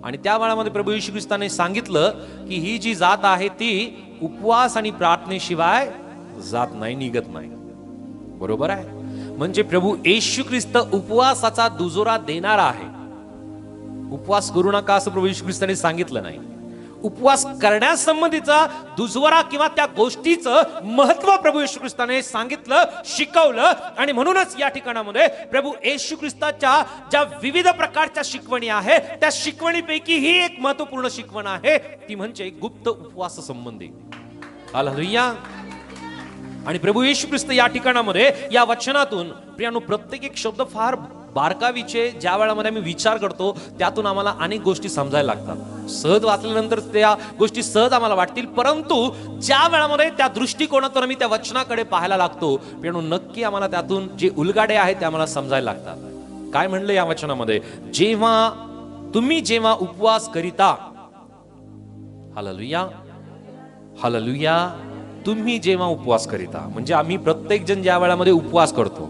आणि त्या वेळामध्ये प्रभू येशू ख्रिस्ताने सांगितलं की ही जी जात आहे ती उपवास आणि प्रार्थनेशिवाय जात नाही, निघत नाही. बरोबर आहे. म्हणजे प्रभू येशू ख्रिस्त उपवासाचा दुजोरा देणारा आहे. उपवास करू नका असं प्रभू येशू ख्रिस्ताने सांगितलं नाही. उपवास करण्यासंबंधीचा दुजोरा किंवा त्या गोष्टीचं महत्व प्रभू येशू ख्रिस्ताने सांगितलं, शिकवलं. आणि म्हणूनच या ठिकाणामध्ये प्रभू येशू ख्रिस्ताच्या ज्या विविध प्रकारच्या शिकवणी आहे त्या शिकवणीपैकी ही एक महत्वपूर्ण शिकवण आहे, ती म्हणजे गुप्त उपवास संबंधी. हालेलुया. आणि प्रभू येशू ख्रिस्त या ठिकाणामध्ये या वचनातून प्रियांनो प्रत्येक एक शब्द फार बारकावीचे ज्या वेळामध्ये आम्ही विचार करतो त्यातून आम्हाला अनेक गोष्टी समजायला लागतात. सहज वाचल्यानंतर त्या गोष्टी सहज आम्हाला वाटतील, परंतु ज्या वेळामध्ये त्या दृष्टिकोनातून आम्ही त्या वचनाकडे पाहायला लागतो प्रियांनो नक्की आम्हाला त्यातून जे उलगाडे आहेत ते आम्हाला समजायला लागतात. काय म्हणलं या वचनामध्ये? तुम्ही जेव्हा उपवास करिता. Hallelujah, hallelujah. तुम्ही जेव्हा उपवास करिता म्हणजे आम्ही प्रत्येक जण ज्या वेळामध्ये उपवास करतो,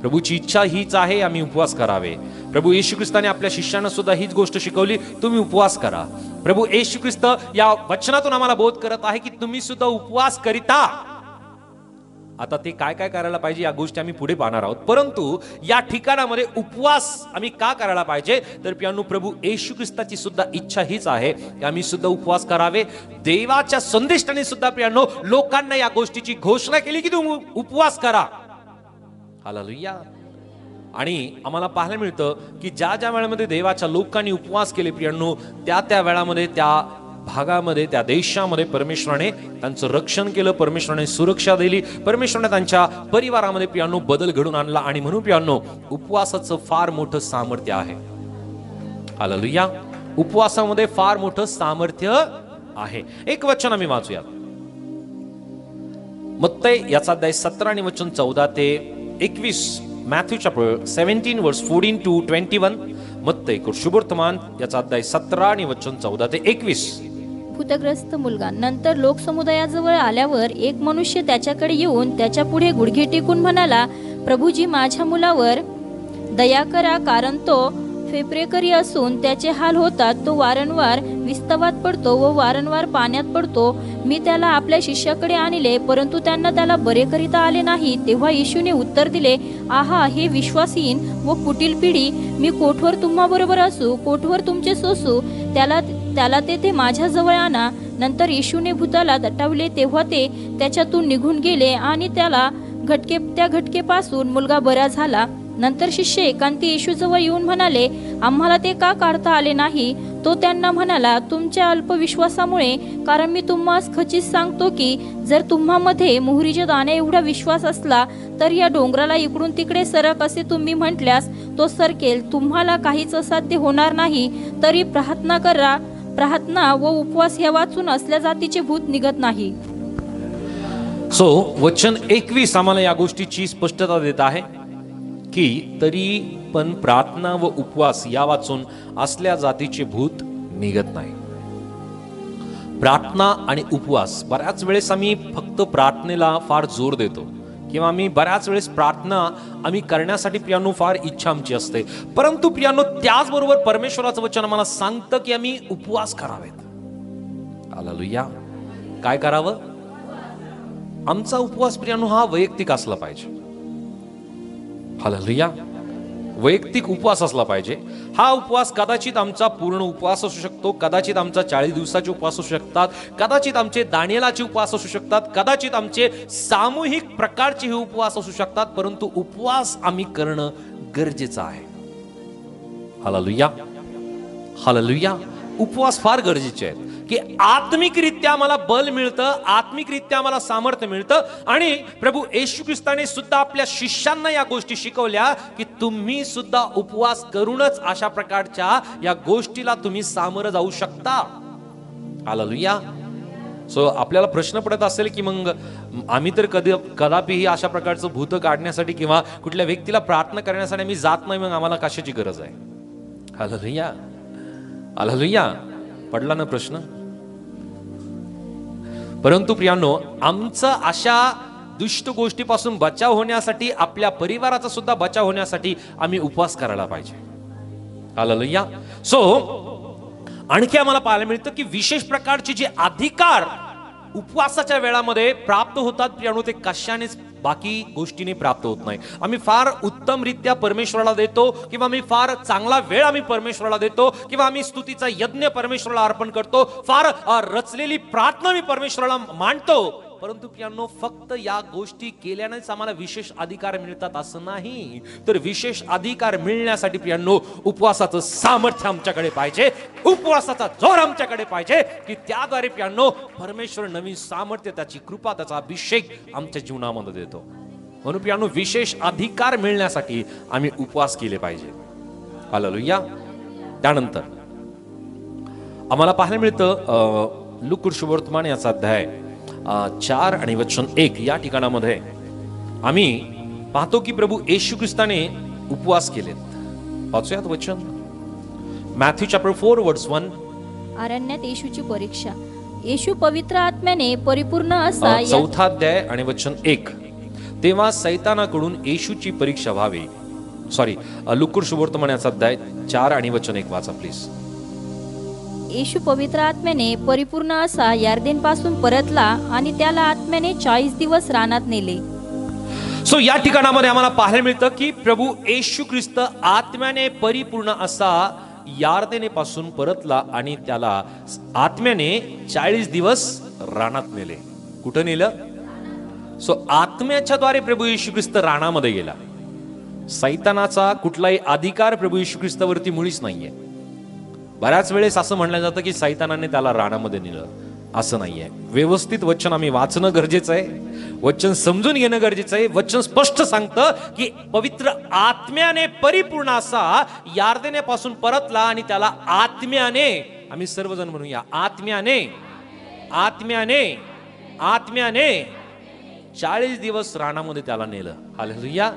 प्रभूची इच्छा हीच आहे आम्ही उपवास करावे. प्रभू येशू ख्रिस्ताने आपल्या शिष्यांना सुद्धा हीच गोष्ट शिकवली, तुम्ही उपवास करा. प्रभू येशू ख्रिस्त या वचनातून आम्हाला बोध करत आहे की तुम्ही सुद्धा उपवास करिता. आता ते काय काय करायला पाहिजे या गोष्टी आम्ही पुढे पाहणार आहोत, परंतु या ठिकाणामध्ये उपवास आम्ही का करायला पाहिजे तर प्रियांनो प्रभू येशू ख्रिस्ताची सुद्धा इच्छा हीच आहे की आम्ही सुद्धा उपवास करावे. देवाच्या संदेशाने सुद्धा प्रियांनो लोकांना या गोष्टीची घोषणा केली की तुम्ही उपवास करा. हालेलुया. आणि आम्हाला पाहायला मिळतं की ज्या ज्या वेळामध्ये देवाच्या लोकांनी उपवास केले प्रियांनो त्या वेळामध्ये त्या भागामध्ये त्या देशामध्ये परमेश्वराने त्यांचं रक्षण केलं, परमेश्वराने सुरक्षा दिली, परमेश्वराने त्यांच्या परिवारामध्ये प्रियांनो बदल घडून आणला. आणि म्हणून प्रियांनो उपवासाचं फार मोठं सामर्थ्य आहे. हालेलुया. उपवासामध्ये फार मोठं सामर्थ्य आहे. एक वचन आम्ही वाचूयात. मत्तय याचा अध्याय 17 आणि वचन 14 ते 21. मॅथ्यू चॅप्टर 17 वर्स 14 to 21. मत्तय शुभवर्तमान याचा अध्याय 17 आणि वचन 14 ते 21. भूतग्रस्त मुलगा. नंतर लोकसमुदायाजवळ आल्यावर एक मनुष्य त्याच्याकडे येऊन त्याच्या पुढे गुडघे टेकून म्हणाला, प्रभूजी माझ्या मुलावर दया करा, कारण तो फेप्रेकरी असून त्याचे हाल होतात. तो वारंवार विस्तवात पडतो व वारंवार पाण्यात पडतो. मी त्याला आपल्या शिष्याकडे आणले, परंतु त्यांना त्याला बरे करिता आले नाही. तेव्हा येशूने उत्तर दिले, आहा हे विश्वासहीन व कुटील पिढी, मी कोठवर तुम्हाबरोबर असू, कोठवर तुमचे सोसू. त्याला तेथे माझ्याजवळ आणा. नंतर येशूने भूताला दटावले, तेव्हा ते त्याच्यातून निघून गेले आणि त्या घटकेपासून मुलगा बरा झाला. नंतर शिष्य एकांती येशूजवळ येऊन म्हणाले, आम्हाला ते का काढता आले नाही? तो त्यांना म्हणाला, तुमच्या अल्पविश्वासामुळे. कारण मी तुम्हास खचित सांगतो की जर तुम्हामध्ये मोहरीच्या दाण्या एवढा विश्वास असला तर या डोंगराला इकडून तिकडे सरक असे तुम्ही म्हटल्यास तो सरकेल. तुम्हाला काहीच असाध्य होणार नाही. तरी प्रार्थना करा. प्रार्थना व उपवास ह्या वाचून असल्या जातीचे भूत निघत नाही. सो वचन 21 आम्हाला या गोष्टीची स्पष्टता देत आहे की तरी पण प्रार्थना व उपवास या वाचून असल्या जातीचे भूत निघत नाही. प्रार्थना आणि उपवास, बऱ्याच वेळेस आम्ही फक्त प्रार्थनेला फार जोर देतो किंवा आम्ही बऱ्याच वेळेस प्रार्थना आम्ही करण्यासाठी प्रियांनो फार इच्छा आमची असते. परंतु प्रियांनो त्याचबरोबर परमेश्वराचं वचन आम्हाला सांगतं की आम्ही उपवास करावेत. हालेलुया. काय करावं? आमचा उपवास प्रियांनो हा वैयक्तिक असला पाहिजे. हालेलुया. वैयक्तिक उपवास असला पाहिजे. हा उपवास कदाचित आमचा पूर्ण उपवास असू शकतो, कदाचित आमचा 40 दिवसाचे उपवास असू शकतात, कदाचित आमचे दानियेलाचे उपवास असू शकतात, कदाचित आमचे सामूहिक प्रकारचे हे उपवास असू शकतात. परंतु उपवास आम्ही करणं गरजेचं आहे. हालेलुया. हालेलुया. उपवास फार गरजेचे आहेत की आत्मिकरित्या मला बल मिळतं, आत्मिकरित्या मला सामर्थ्य मिळतं. आणि प्रभू येशू ख्रिस्ताने सुद्धा आपल्या शिष्यांना या गोष्टी शिकवल्या की तुम्ही सुद्धा उपवास करूनच अशा प्रकारच्या या गोष्टीला तुम्ही सामोरं जाऊ शकता. हालेलुया. सो आपल्याला प्रश्न पडत असेल की मग आम्ही तर कदापिही अशा प्रकारचं भूत काढण्यासाठी किंवा कुठल्या व्यक्तीला प्रार्थना करण्यासाठी आम्ही जात नाही, मग आम्हाला कशाची गरज आहे? हालेलुया. हालेलुया. पडला ना प्रश्न? परंतु प्रियांनो, आमचं अशा दुष्ट गोष्टीपासून बचाव होण्यासाठी, आपल्या परिवाराचा सुद्धा बचाव होण्यासाठी आम्ही उपवास करायला पाहिजे. हालेलुया. सो आणखी आम्हाला पाहायला मिळतं की विशेष प्रकारचे जे अधिकार उपवासाच्या वेळामध्ये प्राप्त होतात प्रियांनो, ते कशानेच बाकी गोष्टीने प्राप्त होत नाही. आम्ही फार उत्तमरित्या परमेश्वराला देतो किंवा आम्ही फार चांगला वेळ आम्ही परमेश्वराला देतो किंवा आम्ही स्तुतीचा यज्ञ परमेश्वराला अर्पण करतो, फार रचलेली प्रार्थना मी परमेश्वराला मांडतो. परंतु प्रियांनो, फक्त या गोष्टी केल्यानेच आम्हाला विशेष अधिकार मिळतात असं नाही. तर विशेष अधिकार मिळण्यासाठी प्रियांनो उपवासाचं सामर्थ्य आमच्याकडे पाहिजे, उपवासाचा जोर आमच्याकडे पाहिजे की त्याद्वारे प्रियांनो परमेश्वर नवीन सामर्थ्य, त्याची कृपा, त्याचा अभिषेक आमच्या जीवनामध्ये देतो. म्हणून प्रियांनो, विशेष अधिकार मिळण्यासाठी आम्ही उपवास केले पाहिजे. हालेलुया. त्यानंतर आम्हाला पाहायला मिळतं लूका शुभवर्तमान याचा अध्याय 4 आणि वचन 1 या ठिकाणामध्ये आम्ही पाहतो की प्रभू येशू ख्रिस्ताने उपवास केलेत. वाचूयात वचन. मॅथ्यू चॅप्टर 4 वर्स 1. अरण्यात येशूची परीक्षा. येशू पवित्र आत्म्याने परिपूर्ण असा. 4 अध्याय आणि वचन 1. तेव्हा सैतानाकडून येशूची परीक्षा व्हावी. सॉरी, लूका शुभवर्तमान याचा अध्याय 4 आणि वचन 1 वाचा प्लीज. येशू पवित्र आत्म्याने परिपूर्ण असा यार्देन पासून परतला आणि त्याला आत्म्याने 40 दिवस रानात नेले. सो या ठिकाणामध्ये आम्हाला पाहायला मिळतं की प्रभू येशू ख्रिस्त आत्म्याने परिपूर्ण असा यार्देने पासून परतला आणि त्याला आत्म्याने 40 दिवस रानात नेले. कुठं नेलं? सो आत्म्याच्या द्वारे प्रभू येशू ख्रिस्त रानामध्ये गेला. सैतानाचा कुठलाही अधिकार प्रभू येशू ख्रिस्तावरती मुळीच नाहीये. बऱ्याच वेळेस असं म्हणलं जातं की सैतानाने त्याला रानामध्ये नेलं. असं नाहीये. व्यवस्थित वचन आम्ही वाचणं गरजेचं आहे, वचन समजून घेणं गरजेचं आहे. वचन स्पष्ट सांगतं की पवित्र आत्म्याने परिपूर्ण असा यार्देनेपासून परतला आणि त्याला आत्म्याने, आम्ही सर्वजण म्हणूया, आत्म्याने आत्म्याने आत्म्याने 40 दिवस रानामध्ये त्याला नेलं. हालेलुया.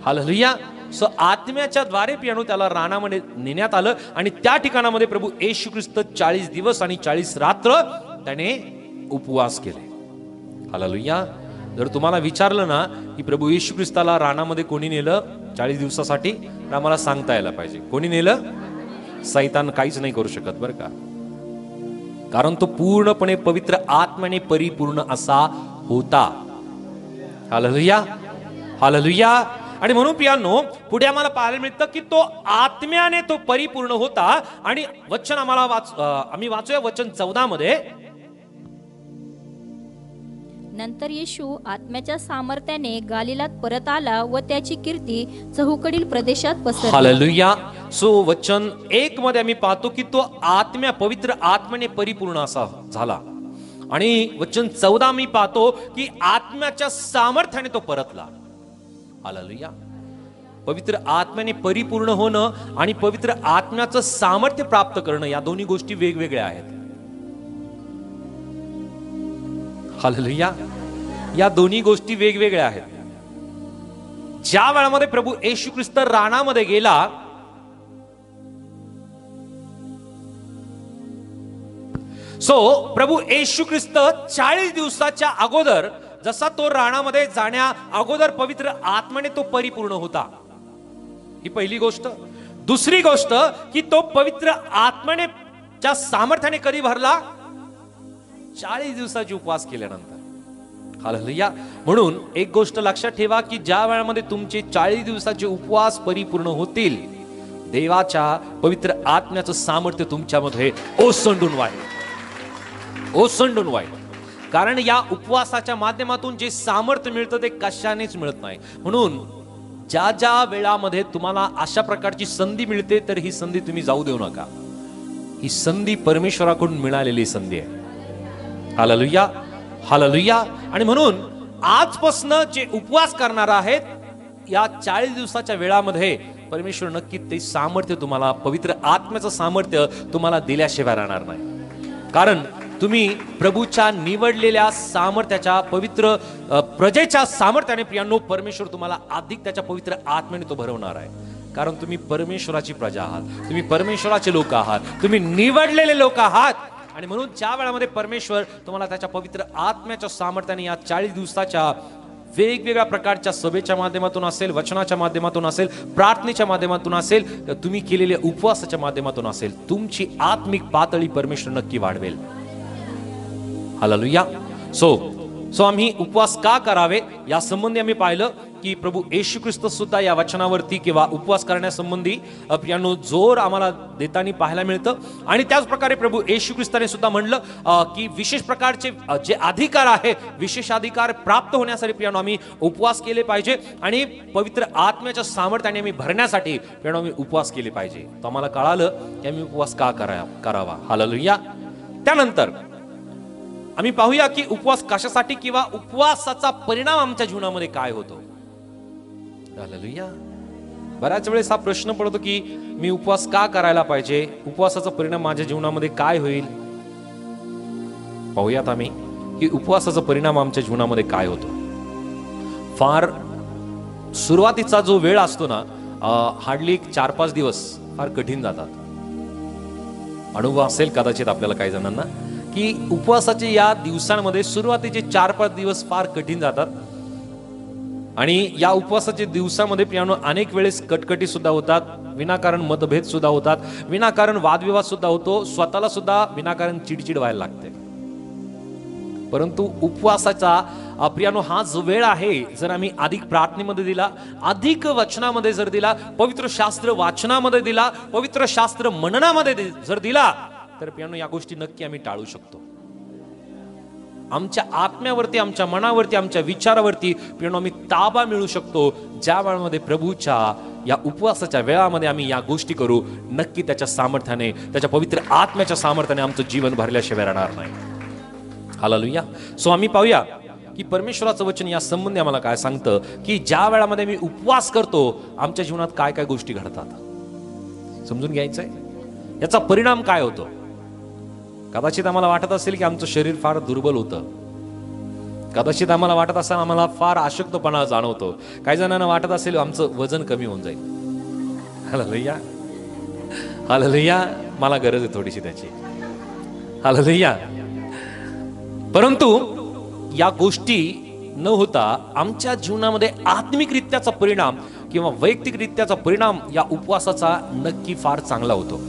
हालेलुया. सो आत्म्याच्या द्वारे प्रियांनो त्याला रानामध्ये नेण्यात आलं आणि त्या ठिकाणामध्ये प्रभू येशू ख्रिस्त 40 दिवस आणि 40 रात्र त्याने उपवास केले. हालेलुया. जर तुम्हाला विचारलं ना की प्रभू येशू ख्रिस्ताला रानामध्ये कोणी नेलं 40 दिवसासाठी, तर आम्हाला सांगता यायला पाहिजे कोणी नेलं. सैतान काहीच नाही करू शकत बरं का, कारण तो पूर्णपणे पवित्र आत्म्याने परिपूर्ण असा होता. हालेलुया. हालेलुया. आणि म्हणून प्रियांनो, पुढे आम्हाला पाहायला मिळतं की तो आत्म्याने तो परिपूर्ण होता. आणि वचन आम्हाला आम्ही वाचूया वचन 14 मध्ये. नंतर येशू आत्म्याच्या सामर्थ्याने गालिलात परत आला व त्याची कीर्ती चहूकडील प्रदेशात पसरली. हालेलुया. सो वचन 1 मध्ये आम्ही पाहतो की तो पवित्र आत्म्याने परिपूर्ण असा झाला. आणि वचन 14 मी पाहतो की आत्म्याच्या सामर्थ्याने तो परतला. हालेलुया. पवित्र आत्म्याने परिपूर्ण होणं आणि पवित्र आत्म्याचं सामर्थ्य प्राप्त करणं या दोन्ही गोष्टी वेगवेगळ्या आहेत. हालेलुया. या दोन्ही गोष्टी वेगवेगळ्या आहेत. ज्या वेळामध्ये प्रभू येशू ख्रिस्त रानामध्ये गेला, प्रभू येशू ख्रिस्त 40 दिवसाच्या अगोदर, जसा तो रानामध्ये जाण्या अगोदर पवित्र आत्म्याने तो परिपूर्ण होता. ही पहिली गोष्ट. दुसरी गोष्ट की तो पवित्र आत्म्याने च्या सामर्थ्याने कधी भरला? 40 दिवसाची उपवास केल्यानंतर. हालेलुया. म्हणून एक गोष्ट लक्षात ठेवा की ज्या वेळामध्ये तुमचे 40 दिवसाचे उपवास परिपूर्ण होतील, देवाच्या पवित्र आत्म्याचं सामर्थ्य तुमच्यामध्ये ओसंडून वाहेल. कारण या उपवासाच्या माध्यमातून जे सामर्थ्य मिळतं ते कशानेच मिळत नाही. म्हणून ज्या ज्या वेळामध्ये तुम्हाला अशा प्रकारची संधी मिळते, तर ही संधी तुम्ही जाऊ देऊ नका. ही संधी परमेश्वराकडून मिळालेली संधी आहे. हालेलुया. हालेलुया. आणि म्हणून आजपासून जे उपवास करणार आहेत, या 40 दिवसाच्या वेळामध्ये परमेश्वर नक्की ते सामर्थ्य तुम्हाला, पवित्र आत्म्याचं सामर्थ्य तुम्हाला दिल्याशिवाय राहणार नाही. कारण तुम्ही प्रभूच्या निवडलेल्या सामर्थ्याच्या, पवित्र प्रजेच्या सामर्थ्याने प्रियांनो, परमेश्वर तुम्हाला अधिक त्याच्या पवित्र आत्म्याने तो भरवणार आहे. कारण तुम्ही परमेश्वराची प्रजा आहात, तुम्ही परमेश्वराचे लोक आहात, तुम्ही निवडलेले लोक आहात. आणि म्हणून ज्या वेळामध्ये परमेश्वर तुम्हाला त्याच्या पवित्र आत्म्याच्या सामर्थ्याने या 40 दिवसाच्या वेगवेगळ्या प्रकारच्या सभेच्या माध्यमातून असेल, वचनाच्या माध्यमातून असेल, प्रार्थनेच्या माध्यमातून असेल, तुम्ही केलेल्या उपवासाच्या माध्यमातून असेल, तुमची आत्मिक पातळी परमेश्वर नक्की वाढवेल. हालेलुया. सो आम्ही उपवास का करावे या संबंधी आम्ही पाहिलं की प्रभू येशू ख्रिस्त सुद्धा या वचनावरती किंवा उपवास करण्यासंबंधी प्रियांनो जोर आम्हाला देताना पाहायला मिळतं. आणि त्याच प्रकारे प्रभू येशू ख्रिस्ताने सुद्धा म्हणलं की विशेष प्रकारचे जे अधिकार आहे, विशेष अधिकार प्राप्त होण्यासाठी प्रियांनो आम्ही उपवास केले पाहिजे आणि पवित्र आत्म्याच्या सामर्थ्याने आम्ही भरण्यासाठी प्रियांनो आम्ही उपवास केले पाहिजे. तर आम्हाला कळालं की आम्ही उपवास का करावा. हालेलुया. त्यानंतर आम्ही पाहूया की उपवास कशासाठी किंवा उपवासाचा परिणाम आमच्या जीवनामध्ये काय होतो. हालेलुया. बऱ्याच वेळेस हा प्रश्न पडतो की मी उपवास का करायला पाहिजे, उपवासाचा परिणाम माझ्या जीवनामध्ये काय होईल. पाहूयात आम्ही की उपवासाचा परिणाम आमच्या जीवनामध्ये काय होतो. फार सुरुवातीचा जो वेळ असतो ना, हार्डली 4-5 दिवस फार कठीण जातात. अनुभव असेल कदाचित आपल्याला काही जणांना की उपवासाचे या दिवसांमध्ये सुरुवातीचे 4-5 दिवस फार कठीण जातात. आणि या उपवासाच्या दिवसामध्ये प्रियांनो अनेक वेळेस कटकटी सुद्धा होतात, विनाकारण मतभेद सुद्धा होतात, विनाकारण वादविवाद सुद्धा होतो, स्वतःला सुद्धा विनाकारण चिडचिड व्हायला लागते. परंतु उपवासाचा प्रियांनो हा जो वेळ आहे, जर आम्ही अधिक प्रार्थनेमध्ये दिला, अधिक वचनामध्ये जर दिला, पवित्र शास्त्र वाचनामध्ये दिला, पवित्र शास्त्र मननामध्ये जर दिला, तर प्रियांनो या गोष्टी नक्की आम्ही टाळू शकतो. आमच्या आत्म्यावरती, आमच्या मनावरती, आमच्या विचारावरती प्रियांनो आम्ही ताबा मिळू शकतो. ज्या वेळामध्ये प्रभूच्या या उपवासाच्या वेळामध्ये आम्ही या गोष्टी करू, नक्की त्याच्या सामर्थ्याने, त्याच्या पवित्र आत्म्याच्या सामर्थ्याने आमचं जीवन भरल्याशिवाय राहणार नाही. हालेलुया. सो आम्ही पाहूया की परमेश्वराचं वचन या संबंधी आम्हाला काय सांगतं की ज्या वेळामध्ये मी उपवास करतो, आमच्या जीवनात काय काय गोष्टी घडतात. समजून घ्यायचंय याचा परिणाम काय होतो. कदाचित आम्हाला वाटत असेल की आमचं शरीर फार दुर्बल होतं, कदाचित आम्हाला वाटत असेल आम्हाला फार अशक्तपणा जाणवतो, काही जणांना वाटत असेल आमचं वजन कमी होऊन जाईल. हालेलुया. हालेलुया. मला गरज आहे थोडीशी त्याची. हालेलुया. परंतु या गोष्टी न होता आमच्या जीवनामध्ये आत्मिकरित्याचा परिणाम किंवा वैयक्तिकरित्याचा परिणाम या उपवासाचा नक्की फार चांगला होतो.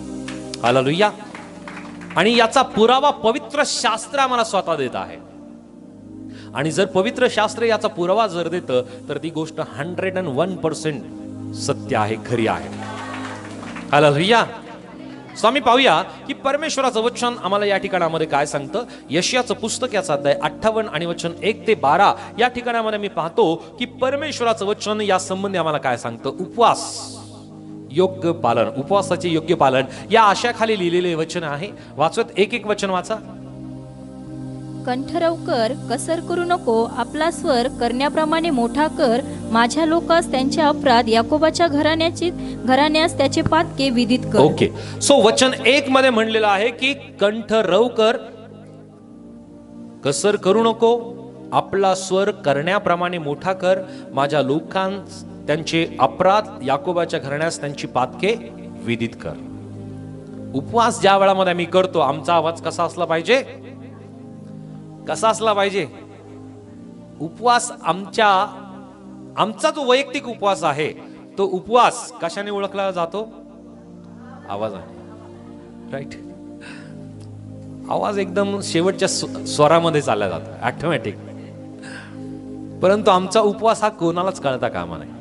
हालेलुया. आणि याचा पुरावा पवित्र शास्त्र आम्हाला स्वतः देत आहे. आणि जर पवित्र शास्त्र याचा पुरावा जर देतं, तर ती गोष्ट 101% सत्य आहे, खरी आहे. हालेलुया. सो आम्ही पाहूया की परमेश्वराचं वचन आम्हाला या ठिकाणामध्ये काय सांगतं. यशाचं पुस्तक याचा अध्याय 58 आणि वचन 1 ते 12 या ठिकाणामध्ये मी पाहतो की परमेश्वराचं वचन या संबंधी आम्हाला काय सांगतं. उपवास योग्य पालन, उपवासाचे योग्य पालन या आशाखाली लिहिलेले वचन आहे. वाचत एक एक वचन वाचा. कंठरव कर, कसर करू नको, आपला स्वर करण्याप्रमाणे मोठा कर. माझ्या लोकास त्यांचे अपराध, याकोबाच्या घराण्यास त्याचे पातके विदित कर. ओके, सो वचन 1 मध्ये म्हणलेलं आहे की कंठरव कर, कसर करू नको, आपला स्वर करण्याप्रमाणे मोठा कर. माझ्या लोकांस त्यांचे अपराध, याकोबाच्या घराण्यास त्यांची पातके विदित कर. उपवास ज्या वेळामध्ये आम्ही करतो, आमचा आवाज कसा असला पाहिजे, कसा असला पाहिजे. उपवास आमचा जो वैयक्तिक उपवास आहे, तो उपवास कशाने ओळखला जातो. आवाजाने. राईट. आवाज एकदम शेवटच्या स्वरामध्ये चालला जातो ऑटोमॅटिक. परंतु आमचा उपवास हा कोणालाच कळता कामा नाही.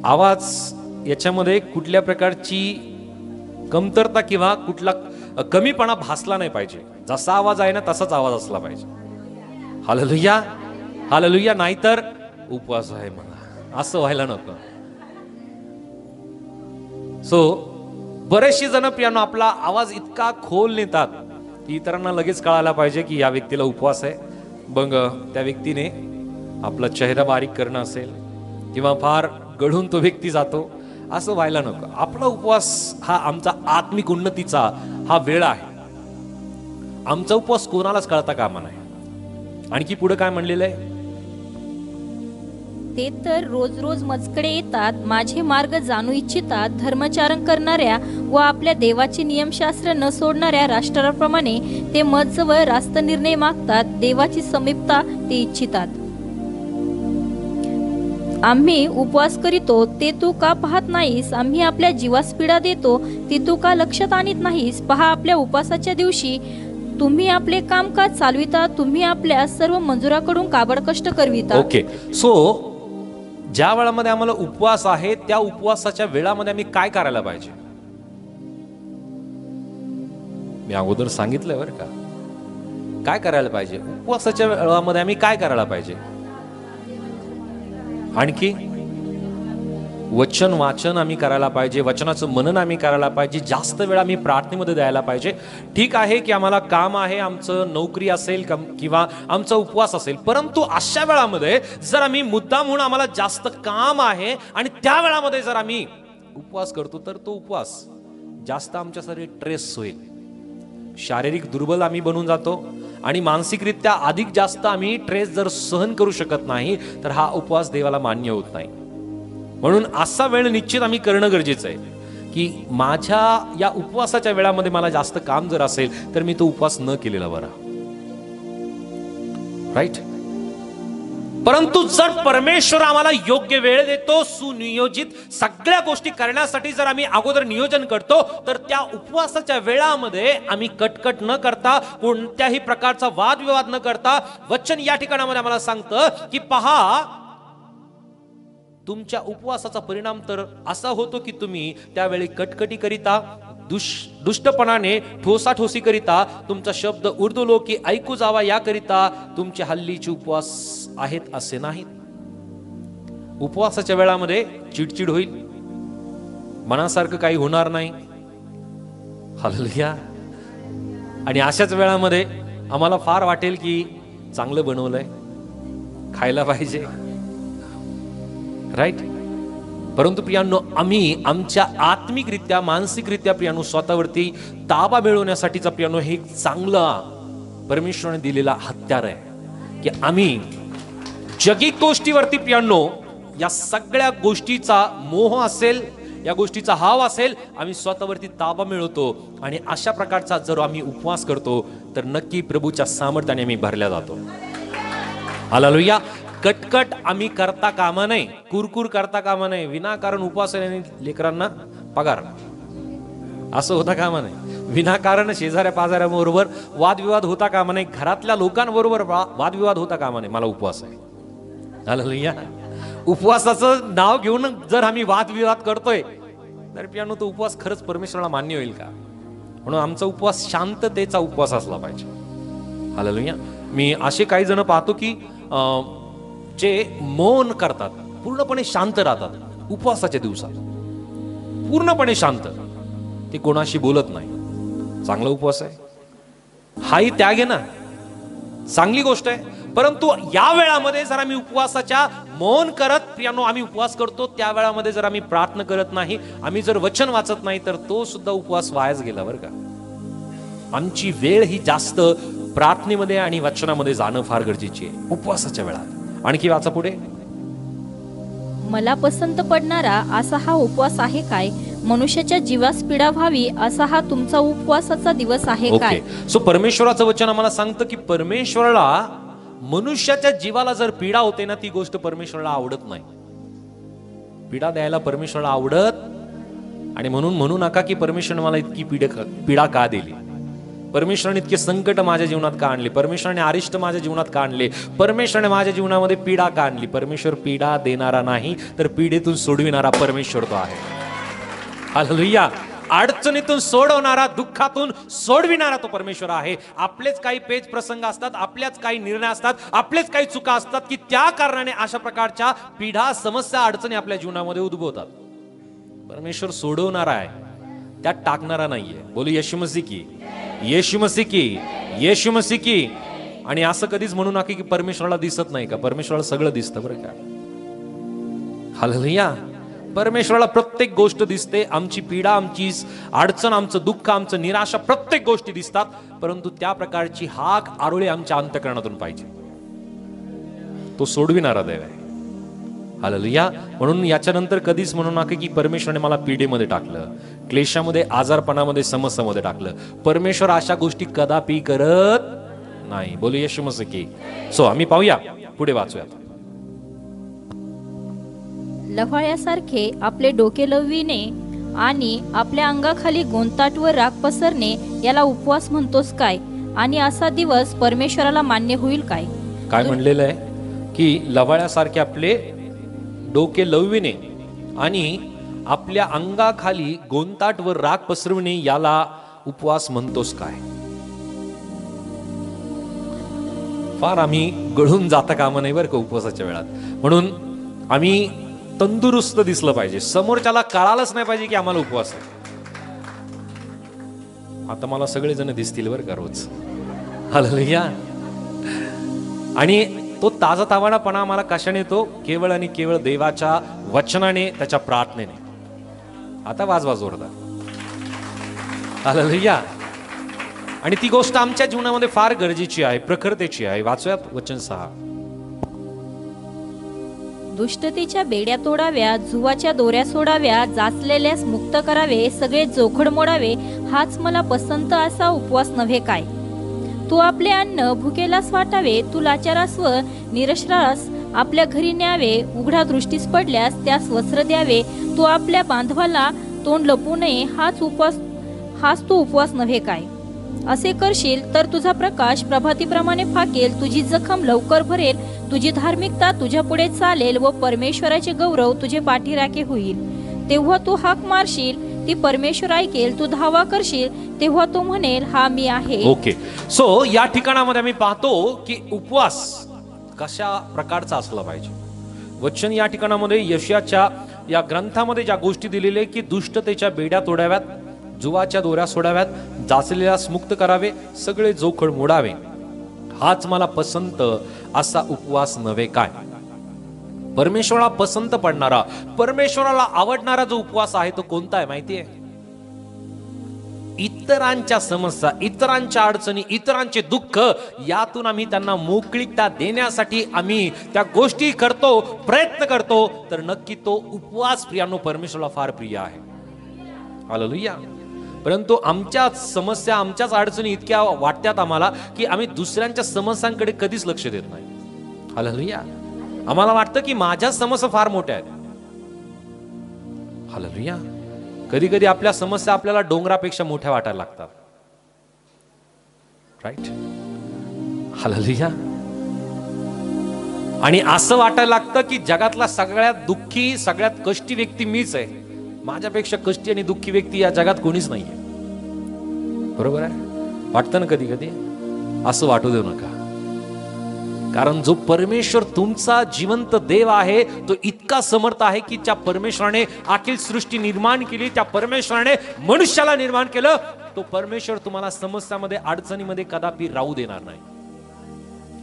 आवाज याच्यामध्ये कुठल्या प्रकारची कमतरता किंवा कुठला कमीपणा भासला नाही पाहिजे. जसा आवाज आहे ना तसाच आवाज असला पाहिजे. Hallelujah, hallelujah. नाहीतर उपवास आहे मला असं व्हायला नको. सो बरेचसे जण प्रियानो आपला आवाज इतका खोल नेतात की इतरांना लगेच कळायला पाहिजे की या व्यक्तीला उपवास आहे. मग त्या व्यक्तीने आपला चेहरा बारीक करणं असेल किंवा फार गढून तो व्यक्ती जातो, असं व्हायला नको. आपला उपवास हा आमचा आत्मिक उन्नतीचा हा वेळ आहे. आमचा उपवास कोणालाच कळता कामा नाही. आणखी पुढे काय म्हणलेलं आहे. ते तर रोज रोज मजकडे येतात, माझे मार्ग जाणू इच्छितात. धर्मचारण करणाऱ्या व आपल्या देवाचे नियमशास्त्र न सोडणाऱ्या राष्ट्राप्रमाणे ते मजजवळ रास्त निर्णय मागतात. देवाची समीपता ते इच्छितात. आम्ही उपवास करीतो, ते तू का पाहत नाहीस. आम्ही आपल्या जीवास पीडा देतो, ती तू का लक्षात आणत नाहीस. पहा, आपल्या उपवासाच्या दिवशी तुम्ही आपले कामकाज चालविता, तुम्ही आपल्या सर्व मंजुराकडून काबड कष्ट करविता. ओके, सो ज्या वेळामध्ये आम्हाला उपवास आहे त्या उपवासाच्या वेळामध्ये आम्ही काय करायला पाहिजे. मी अगोदर सांगितलंय बरं का, काय करायला पाहिजे. उपवासाच्या वेळामध्ये आम्ही काय करायला पाहिजे. आणखी वचन वाचन आम्ही करायला पाहिजे, वचनाचं मनन आम्ही करायला पाहिजे, जास्त वेळ आम्ही प्रार्थनेमध्ये द्यायला पाहिजे. ठीक आहे की आम्हाला काम आहे, आमचं नोकरी असेल किंवा आमचा उपवास असेल, परंतु अशा वेळामध्ये जर आम्ही मुद्दाम म्हणून आम्हाला जास्त काम आहे आणि त्या वेळामध्ये जर आम्ही उपवास करतो तर तो उपवास जास्त आमच्यासाठी ट्रेस होईल. शारीरिक दुर्बल आम्ही बनून जातो आणि मानसिकरित्या अधिक जास्त आम्ही ट्रेस जर सहन करू शकत नाही तर हा उपवास देवाला मान्य होत नाही. म्हणून असा वेळ निश्चित आम्ही करणं गरजेचं आहे की माझ्या या उपवासाच्या वेळामध्ये मला जास्त काम जर असेल तर मी तो उपवास न केलेला बरा. राईट. परंतु जर परमेश्वर आम्हाला योग्य वेळ देतो, सुनियोजित सगळ्या गोष्टी करण्यासाठी जर आम्ही अगोदर नियोजन करतो, तर त्या उपवासाच्या वेळामध्ये आम्ही कटकट न करता, कोणत्याही प्रकारचा वादविवाद न करता, वचन या ठिकाणामध्ये आम्हाला सांगतं की पहा, तुमच्या उपवासाचा परिणाम तर असा होतो की तुम्ही त्यावेळी कटकटी करिता, दुष्टपणाने ठोसाठोसी करिता, तुमचा शब्द उर्दुलोकी ऐकू जावा याकरिता तुमचे हल्लीचे उपवास आहेत असे नाहीत. उपवासाच्या वेळामध्ये चिडचिड होईल, मनासारखं काही होणार नाही. हालेलुया. आणि अशाच वेळामध्ये आम्हाला फार वाटेल की चांगलं बनवलंय, खायला पाहिजे. राईट. परंतु प्रियांनो, आम्ही आमच्या आत्मिकरित्या, मानसिकरित्या प्रियांनो स्वतःवरती ताबा मिळवण्यासाठीचा प्रियांनो हे एक चांगला परमेश्वराने दिलेला हत्यार आहे की आम्ही जगिक गोष्टीवरती प्रियांनो, या सगळ्या गोष्टीचा मोह असेल, या गोष्टीचा हाव असेल, आम्ही स्वतःवरती ताबा मिळवतो. आणि अशा प्रकारचा जर आम्ही उपवास करतो तर नक्की प्रभूच्या सामर्थ्याने आम्ही भरल्या जातो. हालेलुया. कटकट आम्ही करता कामा नये, कुरकुर करता कामा नये. विनाकारण उपवास लेकरांना पगार असं होता कामा नये. विनाकारण शेजाऱ्या पाजाऱ्याबरोबर वादविवाद होता कामा नये. घरातल्या लोकांबरोबर वादविवाद होता कामा नये. मला उपवास आहे. हालेलुया. उपवासाचं नाव घेऊन जर आम्ही वादविवाद करतोय तर प्रियानो तो उपवास खरंच परमेश्वराला मान्य होईल का? म्हणून आमचा उपवास शांततेचा उपवास असला पाहिजे. हालेलुया. मी असे काही जण पाहतो की जे मौन करतात, पूर्णपणे शांत राहतात उपवासाच्या दिवसात, पूर्णपणे शांत, ते कोणाशी बोलत नाही. चांगला उपवास आहे, हाही त्याग आहे ना, चांगली गोष्ट आहे. परंतु या वेळामध्ये जर आम्ही उपवासाच्या मौन करत प्रियानो आम्ही उपवास करतो, त्या वेळामध्ये जर आम्ही प्रार्थना करत नाही, आम्ही जर वचन वाचत नाही, तर तो सुद्धा उपवास वायाच गेला बरं का. आमची वेळ ही जास्त प्रार्थनेमध्ये आणि वचनामध्ये जाणं फार गरजेची आहे उपवासाच्या वेळात. आणखी वाचा पुढे. मला पसंत पडणारा असा हा उपवास आहे काय? मनुष्याच्या जीवास पीडा व्हावी असा हा तुमचा उपवासाचा दिवस आहे काय? सो परमेश्वराचं वचन आम्हाला सांगतं की परमेश्वराला मनुष्याच्या जीवाला जर पीडा होते ना, ती गोष्ट परमेश्वराला आवडत नाही. पीडा द्यायला परमेश्वराला आवडत, आणि म्हणून म्हणू नका की परमेश्वराने मला इतकी पीडा का दिली, परमेश्वराने इतके संकट माझ्या जीवनात का आणले, परमेश्वराने अरिष्ट माझ्या जीवनात का आणले, परमेश्वराने माझ्या जीवनामध्ये पीडा का आणली. परमेश्वर पीडा देणारा नाही, तर पीडेतून सोडविणारा परमेश्वर तो आहे. हालेलुया. अडचणीतून सोडवणारा, दुःखातून सोडविणारा तो परमेश्वर आहे. आपलेच काही पेच प्रसंग असतात, आपल्याच काही निर्णय असतात, आपलेच काही चुका असतात की त्या कारणाने अशा प्रकारच्या पीडा, समस्या, अडचणी आपल्या जीवनामध्ये उद्भवतात. परमेश्वर सोडवणारा आहे, त्यात टाकणारा नाहीये. बोलू येशू मसीह की, येशू मसीह की, येशू मसीह की. आणि असं कधीच म्हणू नका की परमेश्वराला दिसत नाही का. परमेश्वराला सगळं दिसतं बरं का. हालेलुया. परमेश्वराला प्रत्येक गोष्ट दिसते. आमची पीडा, आमची अडचण, आमचं दुःख, आमचं निराशा, प्रत्येक गोष्टी दिसतात. परंतु त्या प्रकारची हाक, आरोळी आमच्या अंतःकरणातून पाहिजे. तो सोडविणारा देव आहे. हालेलुया. म्हणून याच्यानंतर कधीच म्हणू नका की परमेश्वराने मला पीडेमध्ये टाकलं, क्लेशामध्ये, आजारपणामध्ये, समस्यामध्ये टाकलं. परमेश्वर अशा गोष्टी कदापि करत नाही. बोलू येशू मसीह की. सो आम्ही पाहूया, पुढे वाचूया. लव्हाळ्यासारखे आपले डोके लवविणे आणि आपल्या अंगाखाली गोंताट व राख पसरणे याला उपवास म्हणतोस काय? आणि असा दिवस परमेश्वराला मान्य होईल काय? काय म्हणलेलं आहे की लव्हाळ्यासारखे आपले डोके लवविणे आणि आपल्या अंगाखाली गोंताट व राख पसरविणे याला उपवास म्हणतोस काय? फार आम्ही गळून जाता कामा नाही बरं का उपवासाच्या वेळात. म्हणून आम्ही तंदुरुस्त दिसलं पाहिजे, समोरच्याला कळालंच नाही पाहिजे की आम्हाला उपवास आहे. आता मला सगळेजण दिसतील बरं का रोज. हालेलुया. आणि तो ताजातवानापणा आम्हाला कशाने येतो? केवळ आणि केवळ देवाच्या वचनाने, त्याच्या प्रार्थनेने. आता वाजवा जोरदार. हालेलुया. आणि ती गोष्ट आमच्या जीवनामध्ये फार गरजेची आहे, प्रखरतेची आहे. वाचूया वचन 6. दुष्टतेच्या बेड्या तोडाव्या, जुवाच्या दोऱ्या सोडाव्या, जाचलेल्यास मुक्त करावे, सगळे जोखड मोडावे, हाच मला पसंत असा उपवास नव्हे काय? तू आपले अन्न भुकेलास वाटावे, तू लाचारास व निरश्रास आपल्या घरी न्यावे, उघडा दृष्टीस पडल्यास त्यास वस्त्र द्यावे, तू आपल्या बांधवाला तोंड लपू नये, हाच तो उपवास नव्हे काय? असे करशील तर तुझा प्रकाश प्रभातीप्रमाणे फाकेल, तुझी जखम लवकर भरेल, तुझी धार्मिकता तुझ्या पुढे चालेल व परमेश्वराचे गौरव तुझे पाठीराखे होईल. तेव्हा तू हाक मारशील, ती परमेश्वर ऐकेल, तू धावा करशील, तेव्हा तो म्हणेल हा मी आहे. ओके. सो या ठिकाणामध्ये आम्ही पाहतो की उपवास कशा प्रकारचा असला पाहिजे. वचन या ठिकाणामध्ये यशाच्या या ग्रंथामध्ये ज्या गोष्टी दिलेल्या की दुष्टतेच्या बेड्या तोडाव्यात, जुवाच्या दोऱ्या सोडाव्यात, जाचलेल्यास मुक्त करावे, सगळे जोखड मोडावे, हाच मला पसंत असा उपवास नव्हे काय? परमेश्वराला पसंत पडणारा, परमेश्वराला आवडणारा जो उपवास आहे तो कोणता आहे माहितीये? इतरांच्या समस्या, इतरांच्या अडचणी, इतरांचे दुःख यातून आम्ही त्यांना मोकळीकता देण्यासाठी आम्ही त्या गोष्टी करतो, प्रयत्न करतो, तर नक्की तो उपवास प्रियानो परमेश्वराला फार प्रिय आहे. हालेलुया. परंतु आमच्याच समस्या, आमच्याच अडचणी इतक्या वाटतात आम्हाला की आम्ही दुसऱ्यांच्या समस्यांकडे कधीच लक्ष देत नाही. हालेलुया. आम्हाला वाटतं की माझ्या समस्या फार मोठ्या आहेत. हालेलुया. कधी कधी आपल्या समस्या आपल्याला डोंगरापेक्षा मोठ्या वाटायला लागतात. राईट. हालेलुया. आणि असं वाटायला लागतं की जगातला सगळ्यात दुःखी, सगळ्यात कष्टी व्यक्ती मीच आहे. माझ्यापेक्षा कष्टी आणि दुःखी व्यक्ती या जगात कोणीच नाहीये. बरोबर आहे? वाटतं ना कधी कधी? असं वाटू देऊ नका. कारण जो परमेश्वर तुमचा जिवंत देव आहे तो इतका समर्थ आहे की त्या परमेश्वराने अखिल सृष्टी निर्माण केली, त्या परमेश्वराने मनुष्याला निर्माण केलं. तो परमेश्वर तुम्हाला समस्यामध्ये अडचणीमध्ये कदापि राहू देणार नाही.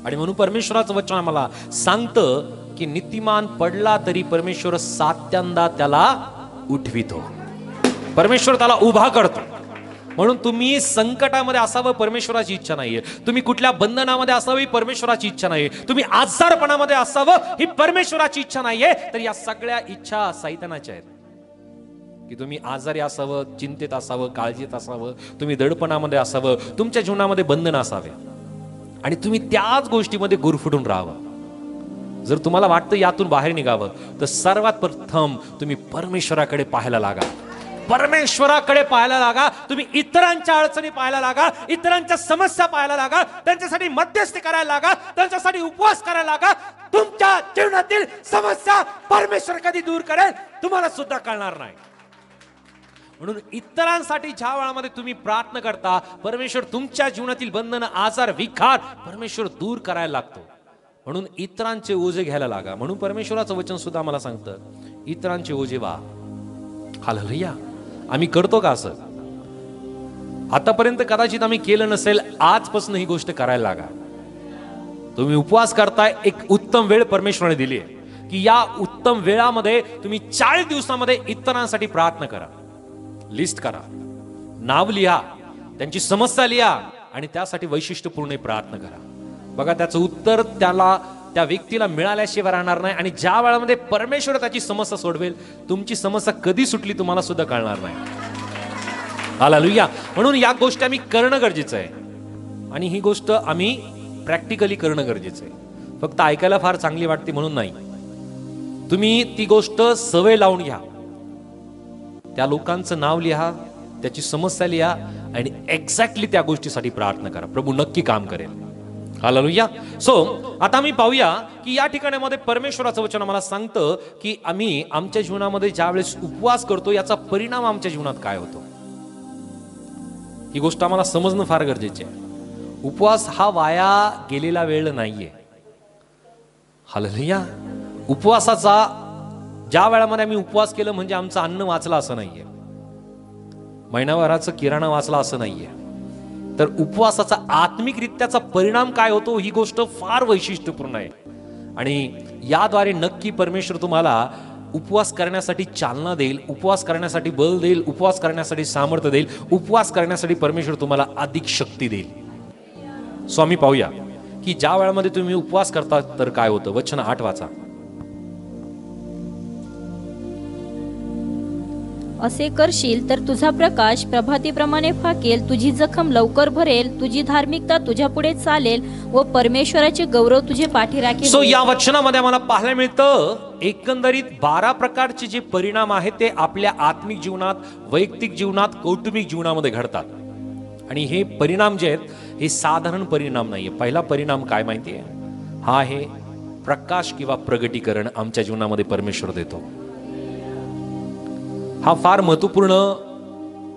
आणि म्हणून परमेश्वराचं वचन आम्हाला सांगतं की नीतिमान पडला तरी परमेश्वर सात्यांदा त्याला उठवितो. परमेश्वर त्याला उभा करतो. म्हणून तुम्ही संकटामध्ये असावं परमेश्वराची इच्छा नाहीये. तुम्ही कुठल्या बंधनामध्ये असावी परमेश्वराची इच्छा नाहीये. तुम्ही आजारपणामध्ये असावं ही परमेश्वराची इच्छा नाहीये. तर या सगळ्या इच्छा सैतानाच्या आहेत. की तुम्ही आजारी असावं, चिंतेत असावं, काळजीत असावं, तुम्ही दडपणामध्ये असावं, तुमच्या जीवनामध्ये बंधन असावे आणि तुम्ही त्याच गोष्टीमध्ये गुरफटून राहावं. जर तुम्हाला वाटतं यातून बाहेर निघावं तर सर्वात प्रथम तुम्ही परमेश्वराकडे पाहायला लागा. परमेश्वराकडे पाहायला लागा. तुम्ही इतरांच्या अडचणी पाहायला लागा, इतरांच्या समस्या पाहायला लागा, त्यांच्यासाठी मध्यस्थी करायला लागा, त्यांच्यासाठी उपवास करायला लागा. तुमच्या जीवनातील समस्या परमेश्वर कधी दूर करेल तुम्हाला सुद्धा कळणार नाही. म्हणून इतरांसाठी ज्या वेळामध्ये तुम्ही प्रार्थना करता परमेश्वर तुमच्या जीवनातील बंधन, आजार, विकार परमेश्वर दूर करायला लागतो. म्हणून इतरांचे ओझे घ्यायला लागा. म्हणून परमेश्वराचं वचन सुद्धा आम्हाला सांगतं इतरांचे ओझे वा. हालेलुया. आम्ही करतो का असं? आतापर्यंत कदाचित आम्ही केलं नसेल. आजपासून ही गोष्ट करायला लागा. तुम्ही उपवास करताय, एक उत्तम वेळ परमेश्वराने दिली आहे की या उत्तम वेळामध्ये तुम्ही 40 दिवसामध्ये इतरांसाठी प्रार्थना करा. लिस्ट करा, नाव लिहा, त्यांची समस्या लिहा आणि त्यासाठी वैशिष्ट्यपूर्ण प्रार्थना करा. बघा त्याचं उत्तर त्या व्यक्तीला मिळाल्याशिवाय राहणार नाही. आणि ज्या वेळामध्ये परमेश्वर त्याची समस्या सोडवेल तुमची समस्या कधी सुटली तुम्हाला सुद्धा कळणार नाही. हालेलुया. म्हणून या गोष्टी आम्ही करणं गरजेचं आहे आणि ही गोष्ट आम्ही प्रॅक्टिकली करणं गरजेचं आहे. फक्त ऐकायला फार चांगली वाटते म्हणून नाही. तुम्ही ती गोष्ट सवय लावून घ्या. त्या लोकांचं नाव लिहा, त्याची समस्या लिहा आणि एक्झॅक्टली त्या गोष्टीसाठी प्रार्थना करा. प्रभू नक्की काम करेल. हालेलुया. सो आता आम्ही पाहूया की या ठिकाणामध्ये परमेश्वराचं वचन आम्हाला सांगतं की आम्ही आमच्या जीवनामध्ये ज्यावेळेस उपवास करतो याचा परिणाम आमच्या जीवनात काय होतो. ही गोष्ट आम्हाला समजणं फार गरजेचे आहे. उपवास हा वाया गेलेला वेळ नाहीये. हालेलुया. उपवासाचा ज्या वेळामध्ये आम्ही उपवास केलं म्हणजे आमचं अन्न वाचलं असं नाहीये, महिनाभराचं किराणा वाचला असं नाहीये. तर उपवासाचा आत्मिकरित्याचा परिणाम काय होतो ही गोष्ट फार वैशिष्ट्यपूर्ण आहे. आणि याद्वारे नक्की परमेश्वर तुम्हाला उपवास करण्यासाठी चालना देईल, उपवास करण्यासाठी बल देईल, उपवास करण्यासाठी सामर्थ्य देईल, उपवास करण्यासाठी परमेश्वर तुम्हाला अधिक शक्ती देईल. सो आम्ही पाहूया की ज्या वेळामध्ये तुम्ही उपवास करता तर काय होतं. वचन 8 वाचा. असे करशील तर तुझा प्रकाश प्रभातीप्रमाणे फाकेल, तुझी जखम लवकर भरेल, तुझी धार्मिकता तुझ्या पुढे चालेल व परमेश्वराचे गौरव तुझे पाठी राखेल. सो या वचनामध्ये आम्हाला पाहायला मिळतं एकंदरीत 12 प्रकारचे जे परिणाम आहेत ते आपल्या आत्मिक जीवनात, वैयक्तिक जीवनात, कौटुंबिक जीवनामध्ये घडतात. आणि हे परिणाम जे आहेत हे साधारण परिणाम नाहीये. पहिला परिणाम काय माहितीये? हा आहे प्रकाश किंवा प्रगटीकरण आमच्या जीवनामध्ये परमेश्वर देतो. हा फार महत्वपूर्ण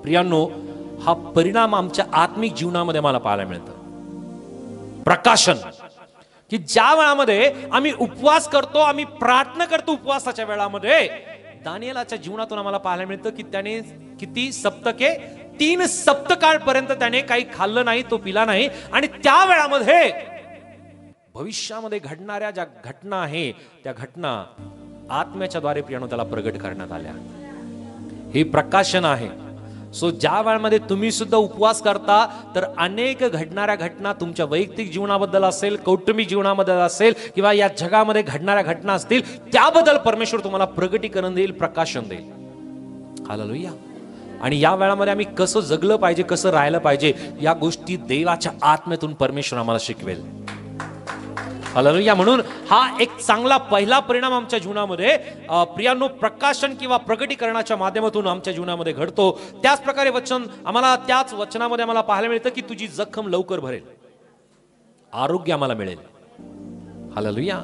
प्रियांनो हा परिणाम आमच्या आत्मिक जीवनामध्ये मला पाहायला मिळतं. प्रकाशन की ज्या वेळामध्ये आम्ही उपवास करतो, आम्ही प्रार्थना करतो उपवासाच्या वेळामध्ये, दानिएलाच्या जीवनातून आम्हाला पाहायला मिळतं की त्याने किती सप्तके 3 सप्तकाळपर्यंत त्याने काही खाल्लं नाही, तो पिला नाही. आणि त्या वेळामध्ये भविष्यामध्ये घडणाऱ्या ज्या घटना आहे त्या घटना आत्म्याच्या द्वारे प्रियांनो त्याला प्रगट करण्यात आल्या. हे प्रकाशन आहे. सो ज्या वेळामध्ये तुम्ही सुद्धा उपवास करता तर अनेक घडणाऱ्या घटना तुमच्या वैयक्तिक जीवनाबद्दल असेल, कौटुंबिक जीवनाबद्दल असेल किंवा या जगामध्ये घडणाऱ्या घटना असतील त्याबद्दल परमेश्वर तुम्हाला प्रगटीकरण देईल, प्रकाशन देईल. हालेलुया. आणि या वेळामध्ये आम्ही कसं जगलं पाहिजे, कसं राहिलं पाहिजे या गोष्टी देवाच्या आत्म्यातून परमेश्वर आम्हाला शिकवेल. हालेलुया. म्हणून हा एक चांगला पहिला परिणाम आमच्या जीवनामध्ये प्रियांनो प्रकाशन किंवा प्रगटीकरणाच्या माध्यमातून आमच्या जीवनामध्ये घडतो. त्याच प्रकारे वचन आम्हाला त्याच वचनामध्ये आम्हाला पाहायला मिळतं की तुझी जखम लवकर भरेल, आरोग्य आम्हाला मिळेल. हालेलुया.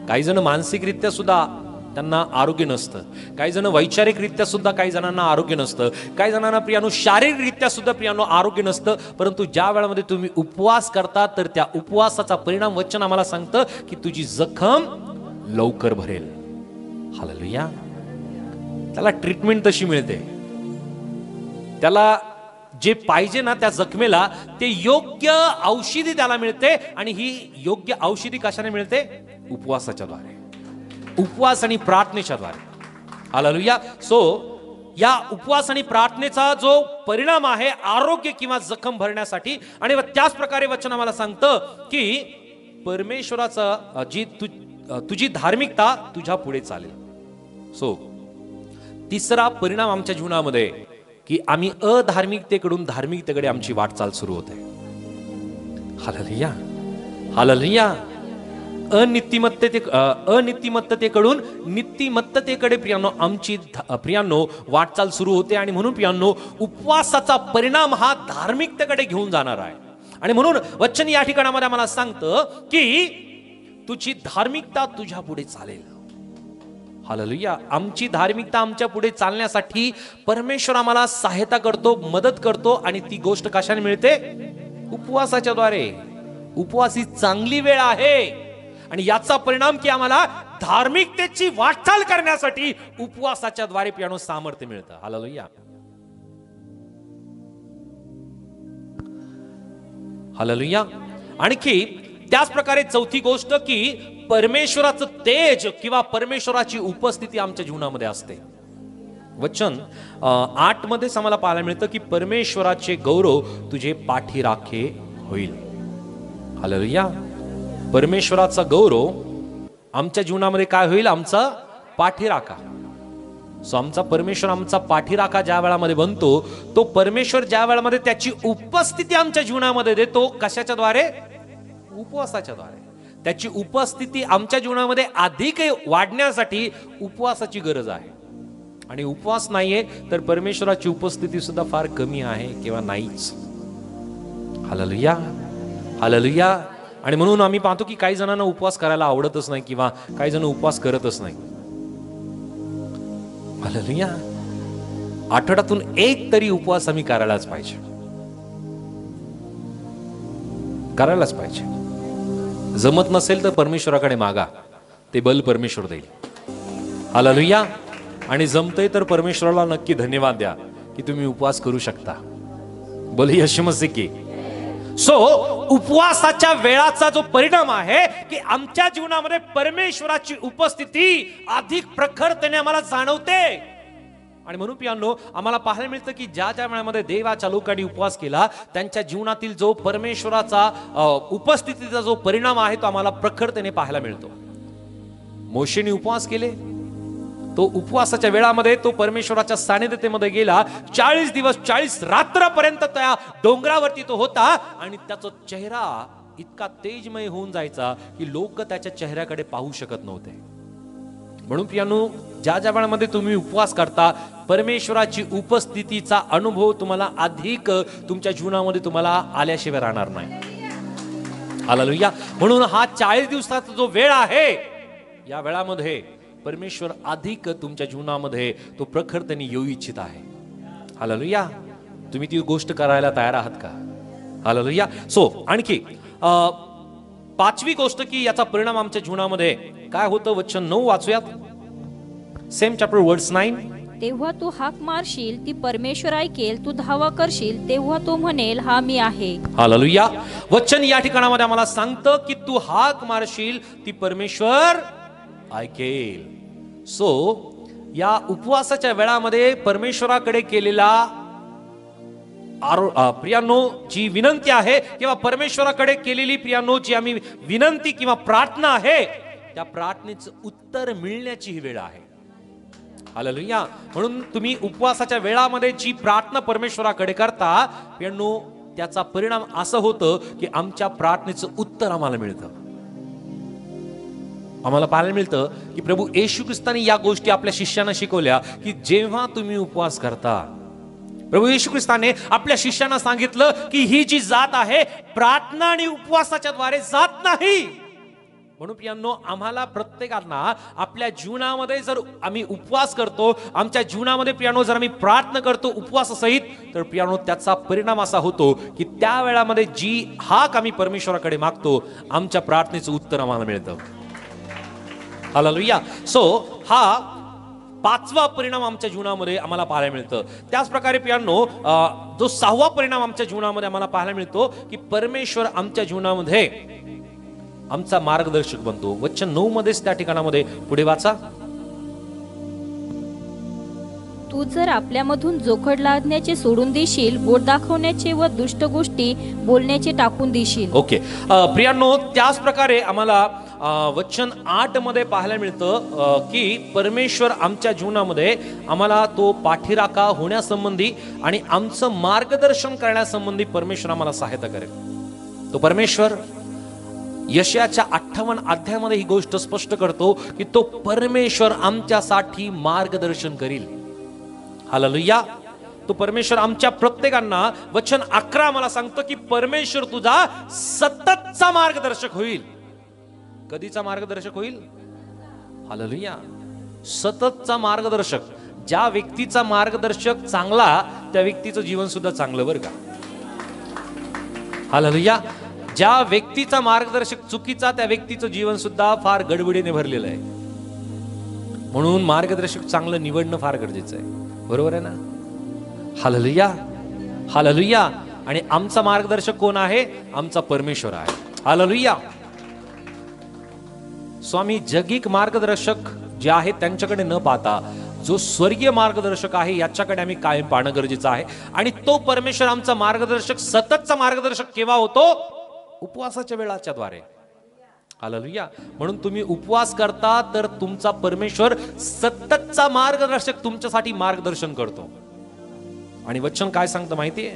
काही जण मानसिकरित्या सुद्धा त्यांना आरोग्य नसतं. काही जण वैचारिकरित्या सुद्धा काही जणांना आरोग्य नसतं. काही जणांना प्रियानो शारीरिकरित्या सुद्धा प्रियानो आरोग्य नसतं. परंतु ज्या वेळामध्ये तुम्ही उपवास करता तर त्या उपवासाचा परिणाम वचन आम्हाला सांगतं की तुझी जखम लवकर भरेल. हालेलुया. त्याला ट्रीटमेंट तशी मिळते. त्याला जे पाहिजे ना त्या जखमेला ते योग्य औषधी त्याला मिळते. आणि ही योग्य औषधी कशाने मिळते? उपवासाच्या द्वारे, उपवास आणि प्रार्थनेच्या द्वारे. हालेलुया. सो या उपवास आणि प्रार्थनेचा जो परिणाम आहे आरोग्य किंवा जखम भरण्यासाठी. आणि त्याच प्रकारे वचन आम्हाला सांगतं की परमेश्वराचा तुझी धार्मिकता तुझ्या पुढे चालेल. सो तिसरा परिणाम आमच्या जीवनामध्ये की आम्ही अधार्मिकतेकडून धार्मिकतेकडे आमची वाटचाल सुरू होते. हालेलुया. हालेलुया. अनित्तिमत्तेकडून नीतिमत्तेकडे प्रियांनो वाटचाल सुरू होते. आणि म्हणून प्रियांनो उपवासाचा परिणाम हा धार्मिकतेकडे घेऊन जाणार आहे. आणि म्हणून वचन या ठिकाणामध्ये आम्हाला सांगतं की तुझी धार्मिकता तुझ्या पुढे चालेल. हालेलुया. आमची धार्मिकता आमच्या पुढे चालण्यासाठी परमेश्वर आम्हाला सहायता करतो, मदत करतो. आणि ती गोष्ट कशाने मिळते? उपवासाच्या द्वारे. उपवास ही चांगली वेळ आहे. आणि याचा परिणाम की आम्हाला धार्मिकतेची वाटचाल करण्यासाठी उपवासाच्या द्वारे प्रियांनो सामर्थ्य मिळतं. हालेलुया. हालेलुया. आणखी त्याच प्रकारे चौथी गोष्ट की परमेश्वराचं तेज किंवा परमेश्वराची उपस्थिती आमच्या जीवनामध्ये असते. वचन 8 मध्ये आम्हाला पाहायला मिळतं की परमेश्वराचे गौरव तुझे पाठीराखे होईल. हालेलुया. परमेश्वराचा गौरव आमच्या जीवनामध्ये काय होईल? आमचा पाठीराखा. सो आमचा परमेश्वर आमचा पाठीराखा ज्या वेळामध्ये बनतो तो परमेश्वर ज्या वेळामध्ये त्याची उपस्थिती आमच्या जीवनामध्ये देतो. कशाच्या द्वारे? उपवासाच्या द्वारे. त्याची उपस्थिती आमच्या जीवनामध्ये अधिक वाढण्यासाठी उपवासाची गरज आहे. आणि उपवास नाहीये तर परमेश्वराची उपस्थिती सुद्धा फार कमी आहे किंवा नाहीच. हालेलुया. हालेलुया. आणि म्हणून आम्ही पाहतो की काही जणांना उपवास करायला आवडतच नाही किंवा काही जण उपवास करतच नाही. हालेलुया. आठवड्यातून एक तरी उपवास आम्ही करायलाच पाहिजे. करायलाच पाहिजे. जमत नसेल तर परमेश्वराकडे मागा, ते बल परमेश्वर देईल. हालेलुया. आणि जमतंय तर परमेश्वराला नक्की धन्यवाद द्या की तुम्ही उपवास करू शकता. बोल यीशु मसीह की. सो उपवासाच्या वेळाचा जो परिणाम आहे की आमच्या जीवनामध्ये परमेश्वराची उपस्थिती अधिक प्रखरतेने आम्हाला जाणवते. आणि म्हणून प्रियांनो आम्हाला पाहायला मिळतं की ज्या ज्या वेळामध्ये देवाच्या लोकांनी उपवास केला त्यांच्या जीवनातील जो परमेश्वराचा उपस्थितीचा जो परिणाम आहे तो आम्हाला प्रखरतेने पाहायला मिळतो. मोशेने उपवास केले. तो उपवासाच्या वेळामध्ये तो परमेश्वराच्या सानिध्यतेमध्ये गेला. 40 दिवस 40 रात्रपर्यंत त्या डोंगरावरती तो होता. आणि त्याचा चेहरा इतका तेजमय होऊन जायचा की लोक त्याच्या चेहऱ्याकडे पाहू शकत नव्हते. म्हणून प्रियांनो ज्या ज्या वेळामध्ये तुम्ही उपवास करता परमेश्वराची उपस्थितीचा अनुभव तुम्हाला अधिक तुमच्या जीवनामध्ये तुम्हाला आल्याशिवाय राहणार नाही. हालेलुया. म्हणून हा 40 दिवसाचा जो वेळ आहे या वेळामध्ये परमेश्वर अधिक तुमच्या जीवनामध्ये तो प्रखरतेने येऊ इच्छित आहे. हालेलुया. तुम्ही ती गोष्ट करायला तयार आहात का? हालेलुया. सो आणखी पाचवी गोष्ट की याचा परिणाम आमच्या जीवनामध्ये काय होतं? वचन 9 वाचूयात. Same chapter words 9. तेव्हा तू हाक मारशील ती परमेश्वर ऐकेल. तू धावा करशील तेव्हा तो म्हणेल हा मी आहे. हालेलुया. वचन या ठिकाणामध्ये आम्हाला सांगतं की तू हाक मारशील ती परमेश्वर ऐकेल. सो या उपवासाच्या वेळामध्ये परमेश्वराकडे केलेला प्रियांनो जी विनंती आहे किंवा परमेश्वराकडे केलेली प्रियांनो जी आम्ही विनंती किंवा प्रार्थना आहे त्या प्रार्थनेचं उत्तर मिळण्याची ही वेळ आहे. हालेलुया. म्हणून तुम्ही उपवासाच्या वेळामध्ये जी प्रार्थना परमेश्वराकडे करता प्रियांनो त्याचा परिणाम असं होतं की आमच्या प्रार्थनेचं उत्तर आम्हाला मिळतं. आम्हाला पाहायला मिळतं की प्रभू येशू ख्रिस्ताने या गोष्टी आपल्या शिष्यांना शिकवल्या की जेव्हा तुम्ही उपवास करता प्रभू येशू ख्रिस्ताने आपल्या शिष्यांना सांगितलं की ही जी जात आहे प्रार्थना आणि उपवासाच्या द्वारे जात नाही. म्हणून प्रियांनो, आम्हाला प्रत्येकांना आपल्या जीवनामध्ये जर आम्ही उपवास करतो, आमच्या जीवनामध्ये प्रियांनो जर आम्ही प्रार्थना करतो उपवासासहित, तर प्रियांनो त्याचा परिणाम असा होतो की त्या वेळामध्ये जी हाक आम्ही परमेश्वराकडे मागतो, आमच्या प्रार्थनेचं उत्तर आम्हाला मिळतं. हालेलुया. सो हा 5वा परिणाम आमच्या जीवनामध्ये आम्हाला पाहायला मिळतं. त्याच प्रकारे प्रियांनो, जो 6वा परिणाम आमच्या जीवनामध्ये आम्हाला पाहायला मिळतो की परमेश्वर आमच्या जीवनामध्ये आमचा मार्गदर्शक बनतो. वचन 9 मध्येच त्या ठिकाणामध्ये पुढे वाचा. तू जर आपल्यामधून जोखड लादण्याचे सोडून देशील, बोट दाखवण्याचे व दुष्ट गोष्टी बोलण्याचे टाकून देशील. ओके प्रियांनो, त्याच प्रकारे आम्हाला वचन 8 मध्ये पाहायला मिळतं की परमेश्वर आमच्या जीवनामध्ये आम्हाला तो पाठीराखा होण्यासंबंधी आणि आमचं मार्गदर्शन करण्यासंबंधी परमेश्वर आम्हाला सहायता करेल. तो परमेश्वर यशाच्या 58 अध्यायामध्ये ही गोष्ट स्पष्ट करतो की तो परमेश्वर आमच्यासाठी मार्गदर्शन करील. हालेलुया. तो परमेश्वर आमच्या प्रत्येकांना, वचन 11 मला सांगतो की परमेश्वर तुझा सततचा मार्गदर्शक होईल. कधीचा मार्गदर्शक होईल? हालेलुया. सततचा मार्गदर्शक. ज्या व्यक्तीचा मार्गदर्शक चांगला, त्या व्यक्तीचं जीवन सुद्धा चांगलं बरं का. हालेलुया. ज्या व्यक्तीचा मार्गदर्शक चुकीचा, त्या व्यक्तीचं जीवन सुद्धा फार गडबडीने भरलेलं आहे. म्हणून मार्गदर्शक चांगलं निवडणं फार गरजेचं आहे. बरोबर आहे ना? हालेलुया. हालेलुया. आणि आमचा मार्गदर्शक कोण आहे? आमचा परमेश्वर आहे. हालेलुया. स्वामी जगिक मार्गदर्शक जे आहेत त्यांच्याकडे न पाहता जो स्वर्गीय मार्गदर्शक आहे याच्याकडे आम्ही कायम पाहणं गरजेचं आहे. आणि तो परमेश्वर आमचा मार्गदर्शक, सततचा मार्गदर्शक केव्हा होतो? उपवासाच्या वेळाच्या द्वारे. हालेलुया. म्हणून तुम्ही उपवास करता तर तुमचा परमेश्वर सततचा मार्गदर्शक तुमच्यासाठी मार्गदर्शन करतो. आणि वचन काय सांगतं माहितीये?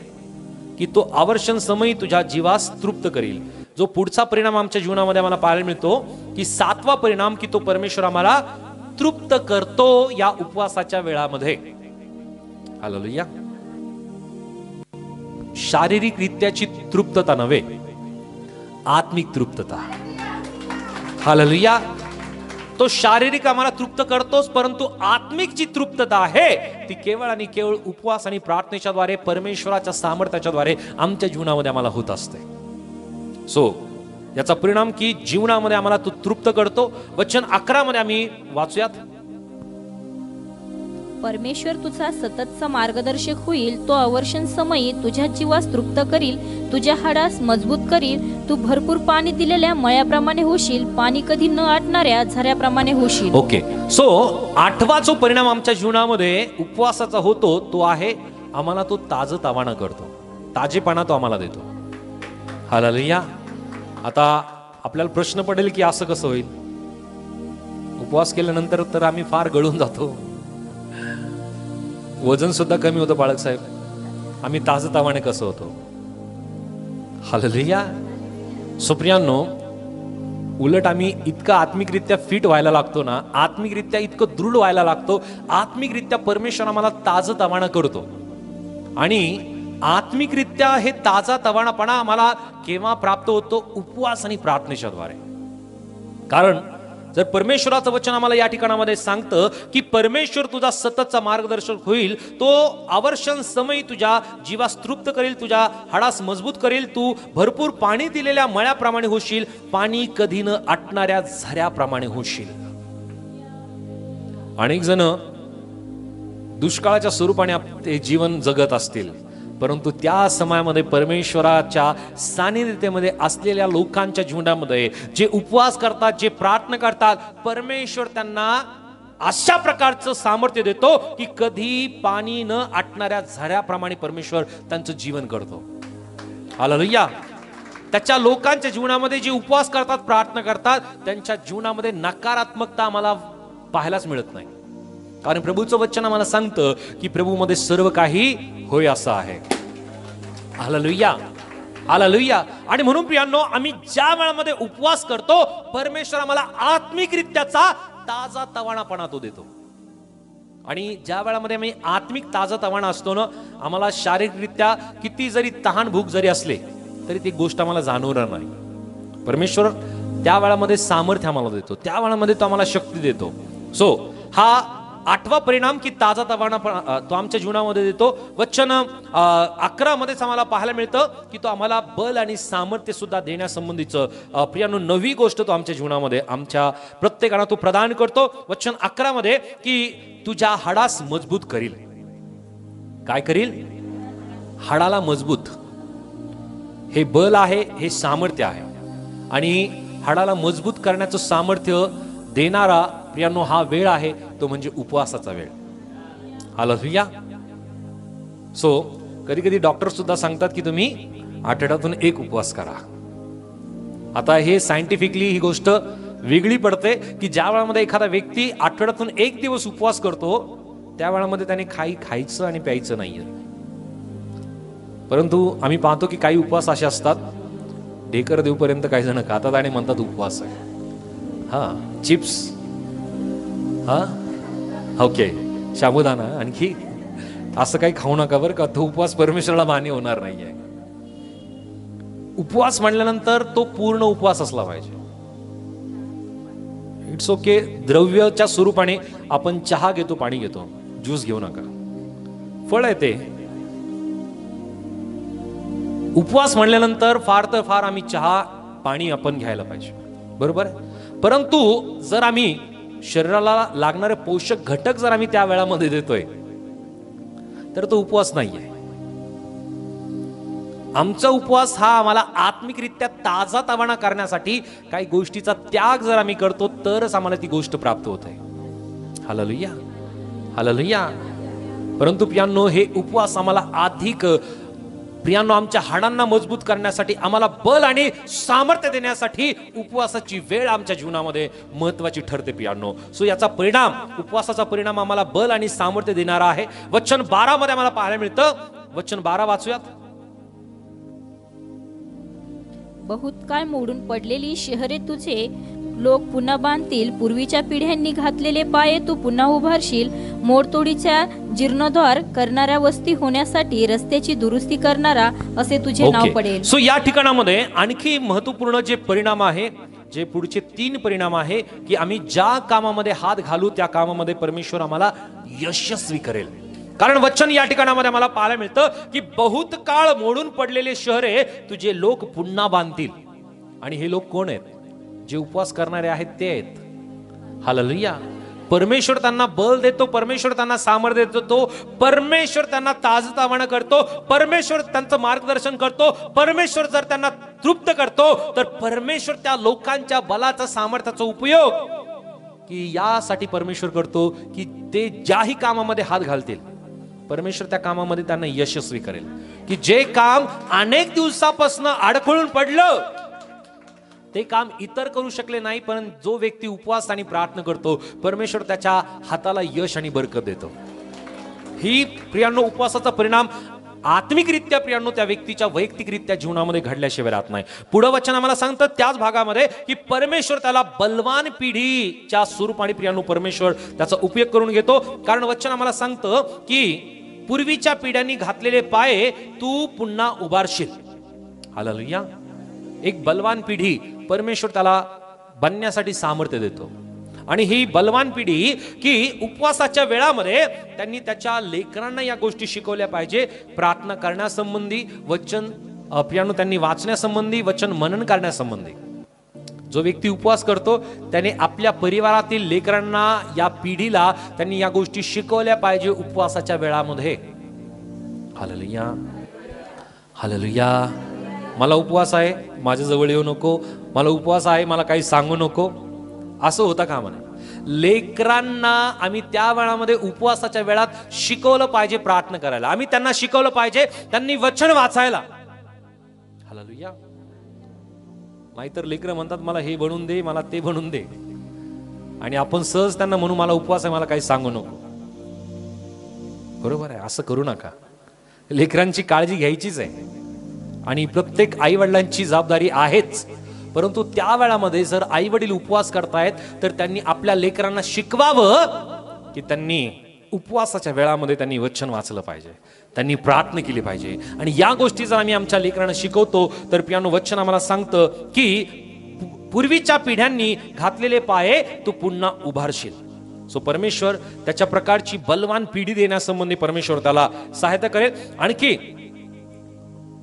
की तो आवर्षण समयी तुझ्या जीवास तृप्त करील. जो पुढचा परिणाम आमच्या जीवनामध्ये आम्हाला पाहायला मिळतो की 7वा परिणाम, की तो परमेश्वर आम्हाला तृप्त करतो या उपवासाच्या वेळामध्ये. हालेलुया. शारीरिक रित्याची तृप्तता नव्हे, आत्मिक तृप्तता. हालेलुया. तो शारीरिक आम्हाला तृप्त करतोच, परंतु आत्मिक जी तृप्तता आहे ती केवळ आणि केवळ उपवास आणि प्रार्थनेच्या द्वारे, परमेश्वराच्या सामर्थ्याच्या द्वारे आमच्या जीवनामध्ये आम्हाला होत असते. सो याचा परिणाम की जीवनामध्ये आम्हाला तो तृप्त करतो. वचन 11 मध्ये आम्ही वाचूयात. परमेश्वर तुझा सततचा मार्गदर्शक होईल. तो अवर्षण समयी तुझ्या जीवास तृप्त करील, तुझ्या हाडास मजबूत करील. तू भरपूर पाणी दिलेल्या मळ्याप्रमाणे होशील, पाणी कधी न आटणाऱ्या झऱ्याप्रमाणे होशील. ओके. सो 8वा जो परिणाम आमच्या जीवनामध्ये उपवासाचा होतो तो आहे आम्हाला तो ताजतवाना करतो. ताजेपणा तो आम्हाला देतो. हालेलुया. आता आपल्याला प्रश्न पडेल की असं कसं होईल? उपवास केल्यानंतर तर आम्ही फार गळून जातो, वजन सुद्धा कमी होतं बाळक साहेब. आम्ही ताजतवाने कसं होतो? हालेलुया. सुप्रियांनो, उलट आम्ही इतकं आत्मिकरित्या फिट व्हायला लागतो ना, आत्मिकरित्या इतकं दृढ व्हायला लागतो, आत्मिकरित्या परमेश्वर आम्हाला ताजतवाना करतो. आणि आत्मिकरित्या हे ताजा तवानापणा आम्हाला केव्हा प्राप्त होतो? उपवास आणि प्रार्थनेच्या द्वारे. कारण जर परमेश्वराचं वचन आम्हाला या ठिकाणामध्ये सांगतं की परमेश्वर तुझा सततचा मार्गदर्शक होईल, तो आवर्षण समयी तुझ्या जीवास तृप्त करेल, तुझ्या हाडास मजबूत करेल. तू भरपूर पाणी दिलेल्या मळ्याप्रमाणे होशील, पाणी कधी न आटणाऱ्या झऱ्याप्रमाणे होशील. अनेक जण दुष्काळाच्या स्वरूपाने ते जीवन जगत असतील, परंतु त्या समयामध्ये परमेश्वराच्या सानिध्यतेमध्ये असलेल्या लोकांच्या जीवनामध्ये जे उपवास करतात, जे प्रार्थना करतात, परमेश्वर त्यांना अशा प्रकारचं सामर्थ्य देतो की कधी पाणी न आटणाऱ्या झऱ्याप्रमाणे परमेश्वर त्यांचं जीवन करतो. हालेलुया. त्याच्या लोकांच्या जीवनामध्ये जे उपवास करतात, प्रार्थना करतात, त्यांच्या जीवनामध्ये नकारात्मकता आम्हाला पाहायलाच मिळत नाही. कारण प्रभूचं वचन आम्हाला सांगतं की प्रभूमध्ये सर्व काही होय असं आहे. हालेलुया. हालेलुया. आणि म्हणून प्रियांनो, आम्ही ज्या वेळामध्ये उपवास करतो, परमेश्वर आम्हाला आत्मिकरित्याचा ताजा तवानापणा तो देतो. आणि ज्या वेळामध्ये आम्ही आत्मिक ताजा तवाना असतो ना, आम्हाला शारीरिकरित्या किती जरी तहान भूक जरी असले तरी ती गोष्ट आम्हाला जाणवणार नाही. परमेश्वर त्या वेळामध्ये सामर्थ्य आम्हाला देतो, त्या वेळामध्ये तो आम्हाला शक्ती देतो. सो हा 8वा परिणाम की ताजा तवाना तो आमच्या जीवनामध्ये देतो. वचन 11 मध्येच आम्हाला पाहायला मिळतं की तो आम्हाला बल आणि सामर्थ्य सुद्धा देण्यासंबंधीचं प्रियानो नवी गोष्ट तो आमच्या जीवनामध्ये आमच्या प्रत्येकाला तो प्रदान करतो. वचन 11 मध्ये की तुझ्या हाडास मजबूत करील. काय करील? हाडाला मजबूत. हे बल आहे, हे सामर्थ्य आहे. आणि हाडाला मजबूत करण्याचं सामर्थ्य देणारा प्रियांनो हा वेळ आहे, तो म्हणजे उपवासाचा वेळ. हालेलुया. सो कधी कधी डॉक्टर सुद्धा सांगतात की तुम्ही आठवड्यातून एक उपवास करा. आता हे सायंटिफिकली ही गोष्ट वेगळी पडते की ज्या वेळामध्ये एखादा व्यक्ती आठवड्यातून एक दिवस उपवास करतो त्या वेळामध्ये त्याने खायचं आणि प्यायचं नाहीये. परंतु आम्ही पाहतो की काही उपवास असे असतात, ढेकर देऊपर्यंत काही जण खातात आणि म्हणतात उपवास आहे. हा, चिप्स, हा ओके, साबुदाणा, आणखी असं काही खाऊ नका बरं का, तो उपवास परमेश्वराला मान्य होणार नाहीये. उपवास म्हणल्यानंतर तो पूर्ण उपवास असला पाहिजे. इट्स ओके, द्रव्याच्या स्वरूपाने आपण चहा घेतो, पाणी घेतो, ज्यूस घेऊ नका, फळ आहे ते. उपवास म्हणल्यानंतर फार तर फार आम्ही चहा पाणी आपण घ्यायला पाहिजे, बरोबर. परंतु जर आम्ही शरीराला लागणारे पोषक घटक जर आम्ही त्या वेळामध्ये देतोय तर तो उपवास नाहीये. आमचा उपवास हा आम्हाला आत्मिकरित्या ताजा तवाना करण्यासाठी काही गोष्टीचा त्याग जर आम्ही करतो तरच आम्हाला ती गोष्ट प्राप्त होते. Hallelujah, hallelujah. परंतु प्रियांनो, हे उपवास आम्हाला अधिक प्रियांनो आमच्या हाडांना मजबूत करण्यासाठी, आम्हाला बल आणि सामर्थ्य देण्यासाठी उपवासाची वेळ आमच्या जीवनामध्ये महत्वाची ठरते प्रियांनो. सो याचा परिणाम, उपवासाचा परिणाम आम्हाला बल आणि सामर्थ्य देणारा आहे. वचन 12 मध्ये आम्हाला पाहायला मिळतं. वचन 12 वाचूयात. बहुत काळ मोडून पडलेली शहरे तुझे लोक पुन्हा बांधतील. पूर्वीच्या पिढ्यांनी घातलेले पाये तू पुन्हा उभारशील. मोडतोडीच्या जीर्णोद्धार करणाऱ्या वस्ती होण्यासाठी रस्त्याची दुरुस्ती करणारा असे तुझे नाव पडेल. सो या ठिकाणामध्ये आणखी महत्वपूर्ण जे परिणाम आहे, जे पुढचे 3 परिणाम आहे की आम्ही ज्या कामामध्ये हात घालू त्या कामामध्ये परमेश्वर आम्हाला यशस्वी करेल. कारण वचन या ठिकाणामध्ये आम्हाला पाहायला मिळतं की बहुत काळ मोडून पडलेले शहरे तुझे लोक पुन्हा बांधतील. आणि हे लोक कोण आहेत? जे उपवास करणारे आहेत ते आहेत. हालेलुया. परमेश्वर त्यांना बल देतो, परमेश्वर त्यांना सामर्थ्य देतो, परमेश्वर त्यांना ताजतवाना करतो, परमेश्वर त्यांचं मार्गदर्शन करतो. परमेश्वर जर त्यांना तृप्त करतो तर परमेश्वर त्या लोकांच्या बलाचा, सामर्थ्याचा उपयोग की यासाठी परमेश्वर करतो की ते ज्याही कामामध्ये हात घालतील परमेश्वर त्या कामामध्ये त्यांना यशस्वी करेल. की जे काम अनेक दिवसापासून अडखळून पडलं ते काम इतर करू शकले नाही, पण जो व्यक्ती उपवास आणि प्रार्थना करतो परमेश्वर त्याच्या हाताला यश आणि बरकत देतो. ही प्रियांनो उपवासाचा परिणाम आत्मिकरित्या प्रियांनो त्या व्यक्तीच्या वैयक्तिकरित्या जीवनामध्ये घडल्याशिवाय राहत नाही. पुढे वचन आम्हाला सांगतं त्याच भागामध्ये की परमेश्वर त्याला बलवान पिढीच्या स्वरूपाने प्रियांनो परमेश्वर त्याचा उपयोग करून घेतो. कारण वचन आम्हाला सांगतं की पूर्वीच्या पिढ्यांनी घातलेले पाये तू पुन्हा उभारशील. हालेलुया. एक बलवान पिढी परमेश्वर त्याला बनण्यासाठी सामर्थ्य देतो. आणि ही बलवान पिढी की उपवासाच्या वेळामध्ये त्यांनी त्याच्या लेकरांना या गोष्टी शिकवल्या पाहिजे. प्रार्थना करण्यासंबंधी, वचन प्रियांनो त्यांनी वाचण्यासंबंधी, वचन मनन करण्यासंबंधी. जो व्यक्ती उपवास करतो त्याने आपल्या परिवारातील लेकरांना, या पिढीला त्यांनी या गोष्टी शिकवल्या पाहिजे उपवासाच्या वेळामध्ये. Hallelujah, hallelujah. मला उपवास आहे, माझ्या जवळ येऊ नको, मला उपवास आहे, मला काही सांगू नको, असं होतं का म्हणा. लेकरांना आम्ही त्या वेळामध्ये उपवासाच्या वेळात शिकवलं पाहिजे प्रार्थना करायला. आम्ही त्यांना शिकवलं पाहिजे त्यांनी वचन वाचायला. हालेलुया. नाहीतर लेकरं म्हणतात मला हे बनवून दे, मला ते बनवून दे, आणि आपण सहज त्यांना म्हणू मला उपवास आहे, मला काही सांगू नको. बरोबर आहे, असं करू नका. लेकरांची काळजी घ्यायचीच आहे आणि प्रत्येक आई वडिलांची जबाबदारी आहेच. परंतु त्या वेळामध्ये जर आई वडील उपवास करतायत तर त्यांनी आपल्या लेकरांना शिकवावं की त्यांनी उपवासाच्या वेळामध्ये त्यांनी वचन वाचलं पाहिजे, त्यांनी प्रार्थना केली पाहिजे. आणि या गोष्टी जर आम्ही आमच्या लेकरांना शिकवतो तर प्रियांनो वचन आम्हाला सांगतं की पूर्वीच्या पिढ्यांनी घातलेले पाये तू पुन्हा उभारशील. सो परमेश्वर त्याच्या प्रकारची बलवान पिढी देण्यासंबंधी परमेश्वर त्याला सहायता करेल. आणखी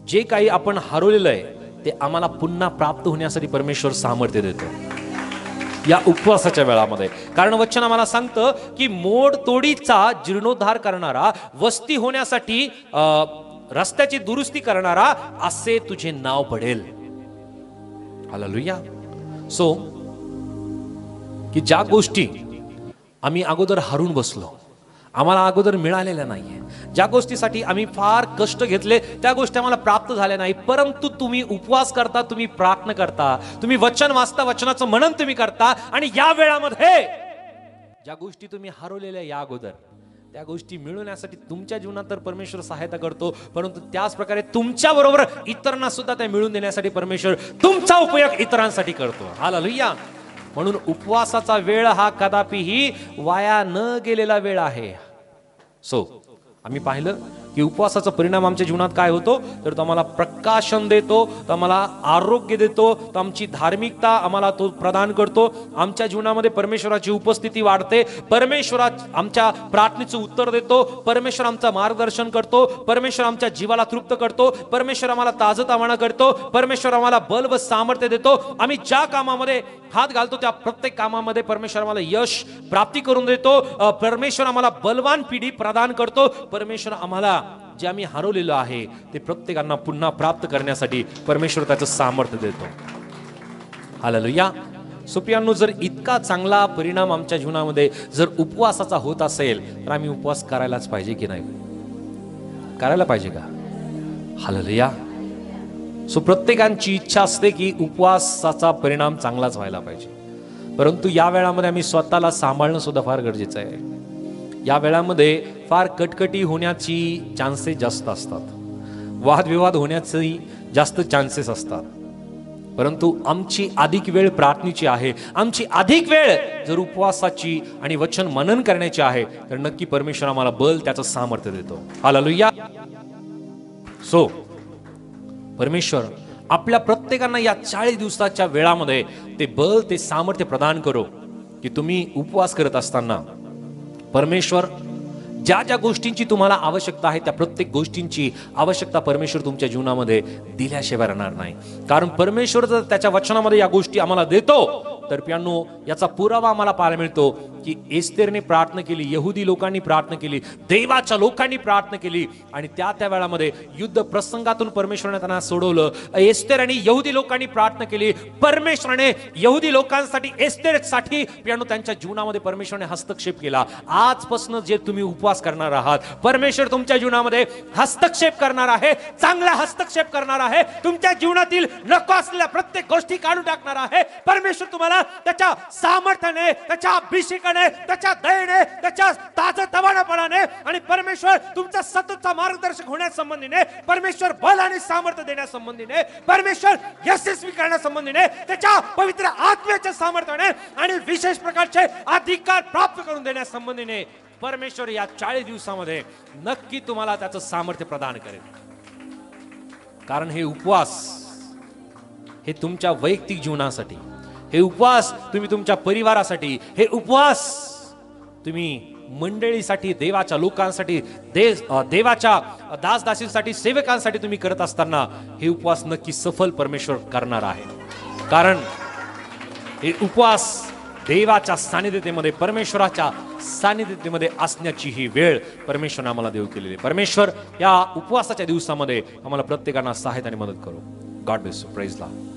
जे काही आपण हरवलेलं आहे ते आम्हाला पुन्हा प्राप्त होण्यासाठी परमेश्वर सामर्थ्य देतो या उपवासाच्या वेळामध्ये. कारण वचन आम्हाला सांगतं की मोडतोडीचा जीर्णोद्धार करणारा, वस्ती होण्यासाठी रस्त्याची दुरुस्ती करणारा असे तुझे नाव पडेल. हालेलुया. सो की ज्या गोष्टी आम्ही अगोदर हरून बसलो, आम्हाला अगोदर मिळालेल्या नाहीये, ज्या गोष्टीसाठी आम्ही फार कष्ट घेतले त्या गोष्टी आम्हाला प्राप्त झाल्या नाही, परंतु तुम्ही उपवास करता, तुम्ही प्रार्थना करता, तुम्ही वचन वाचता, वचनाचं मनन तुम्ही करता आणि या वेळामध्ये ज्या गोष्टी तुम्ही हरवलेल्या या अगोदर त्या गोष्टी मिळवण्यासाठी तुमच्या जीवनात तर परमेश्वर सहायता करतो, परंतु त्याच प्रकारे तुमच्या बरोबर इतरांना सुद्धा त्या मिळवून देण्यासाठी परमेश्वर तुमचा उपयोग इतरांसाठी करतो. हालेलुया. म्हणून उपवासाचा वेळ हा कदापिही वाया न गेलेला वेळ आहे. सो आम्ही पाहिलं की उपवासाचा परिणाम आमच्या जीवनात काय होतो, तर तो आम्हाला प्रकाशन देतो, तो आम्हाला आरोग्य देतो, तो आमची धार्मिकता आम्हाला तो प्रदान करतो, आमच्या जीवनामध्ये परमेश्वराची उपस्थिती वाढते, परमेश्वरा आमच्या प्रार्थनेचं उत्तर देतो, परमेश्वर आमचं मार्गदर्शन करतो, परमेश्वर आमच्या जीवाला तृप्त करतो, परमेश्वर आम्हाला ताजतवाना करतो, परमेश्वर आम्हाला बल व सामर्थ्य देतो. आम्ही ज्या कामामध्ये हात घालतो त्या प्रत्येक कामामध्ये परमेश्वर आम्हाला यश प्राप्ती करून देतो, परमेश्वर आम्हाला बलवान पिढी प्रदान करतो, परमेश्वर आम्हाला जे आम्ही हरवलेलो आहे ते प्रत्येकांना पुन्हा प्राप्त करण्यासाठी परमेश्वर त्याचं सामर्थ्य देतो. हालेलुया. सुप्रियांनो, जर इतका चांगला परिणाम आमच्या जीवनामध्ये जर उपवासाचा होत असेल तर आम्ही उपवास करायलाच पाहिजे की नाही? करायला पाहिजे का? हालेलुया. सो प्रत्येकांची इच्छा असते की उपवासाचा परिणाम चांगलाच व्हायला पाहिजे, परंतु या वेळामध्ये आम्ही स्वतःला सांभाळणं सुद्धा फार गरजेचं आहे. या वेळामध्ये फार कटकटी होण्याची चान्सेस जास्त असतात, वादविवाद होण्याची जास्त चान्सेस असतात, परंतु आमची अधिक वेळ प्रार्थनेची आहे, आमची अधिक वेळ जर उपवासाची आणि वचन मनन करण्याची आहे तर नक्की परमेश्वर आम्हाला बल, त्याचं सामर्थ्य देतो. हालेलुया. सो परमेश्वर आपल्या प्रत्येकांना या 40 दिवसाच्या वेळामध्ये ते बल, ते सामर्थ्य प्रदान करो की तुम्ही उपवास करत असताना परमेश्वर ज्या ज्या गोष्टींची तुम्हाला आवश्यकता आहे त्या प्रत्येक गोष्टींची आवश्यकता परमेश्वर तुमच्या जीवनामध्ये दिल्याशिवाय राहणार नाही. कारण परमेश्वर जर त्याच्या वचनामध्ये या गोष्टी आम्हाला देतो तर प्रियांनो, याचा पुरावा आम्हाला पाहायला मिळतो की एस्तेरने प्रार्थना केली, यहुदी लोकांनी प्रार्थना केली, देवाच्या लोकांनी प्रार्थना केली आणि त्या वेळामध्ये युद्ध प्रसंगातून परमेश्वराने त्यांना सोडवलं. एस्तेर आणि यहुदी लोकांनी प्रार्थना केली, परमेश्वराने यहुदी लोकांसाठी, एस्तेरसाठी प्रियांनो त्यांच्या जीवनामध्ये परमेश्वराने हस्तक्षेप केला. आजपासून जे तुम्ही उपवास करणार आहात, परमेश्वर तुमच्या जीवनामध्ये हस्तक्षेप करणार आहे, चांगला हस्तक्षेप करणार आहे, तुमच्या जीवनातील नको असलेल्या प्रत्येक गोष्टी काढून टाकणार आहे. परमेश्वर तुम्हाला त्याच्या सामर्थ्याने, त्याच्या अभिषेकाने, त्याच्या दयेने, त्याच्या ताजतवानापणाने आणि परमेश्वर तुमचा सततचा मार्गदर्शक होण्यासंबंधीने, परमेश्वर बल आणि सामर्थ्य देण्यासंबंधीने, परमेश्वर यशस्वी करण्यासंबंधीने, त्याच्या पवित्र आत्म्याच्या सामर्थ्याने आणि विशेष प्रकारचे अधिकार प्राप्त करून देण्यासंबंधीने परमेश्वर या 40 दिवसामध्ये नक्की तुम्हाला त्याचं सामर्थ्य प्रदान करेल. कारण हे उपवास हे तुमच्या वैयक्तिक जीवनासाठी, हे उपवास तुम्ही तुमच्या परिवारासाठी, हे उपवास तुम्ही मंडळीसाठी, देवाच्या लोकांसाठी, देवाच्या दासदासींसाठी, सेवकांसाठी तुम्ही करत असताना हे उपवास नक्की सफल परमेश्वर करणार आहे. कारण हे उपवास देवाच्या सानिध्यतेमध्ये, परमेश्वराच्या सानिध्यतेमध्ये असण्याची ही वेळ परमेश्वराने आम्हाला देऊ केलेली आहे. परमेश्वर या उपवासाच्या दिवसामध्ये आम्हाला प्रत्येकांना सहायता आणि मदत करो. God bless you. Praise the Lord.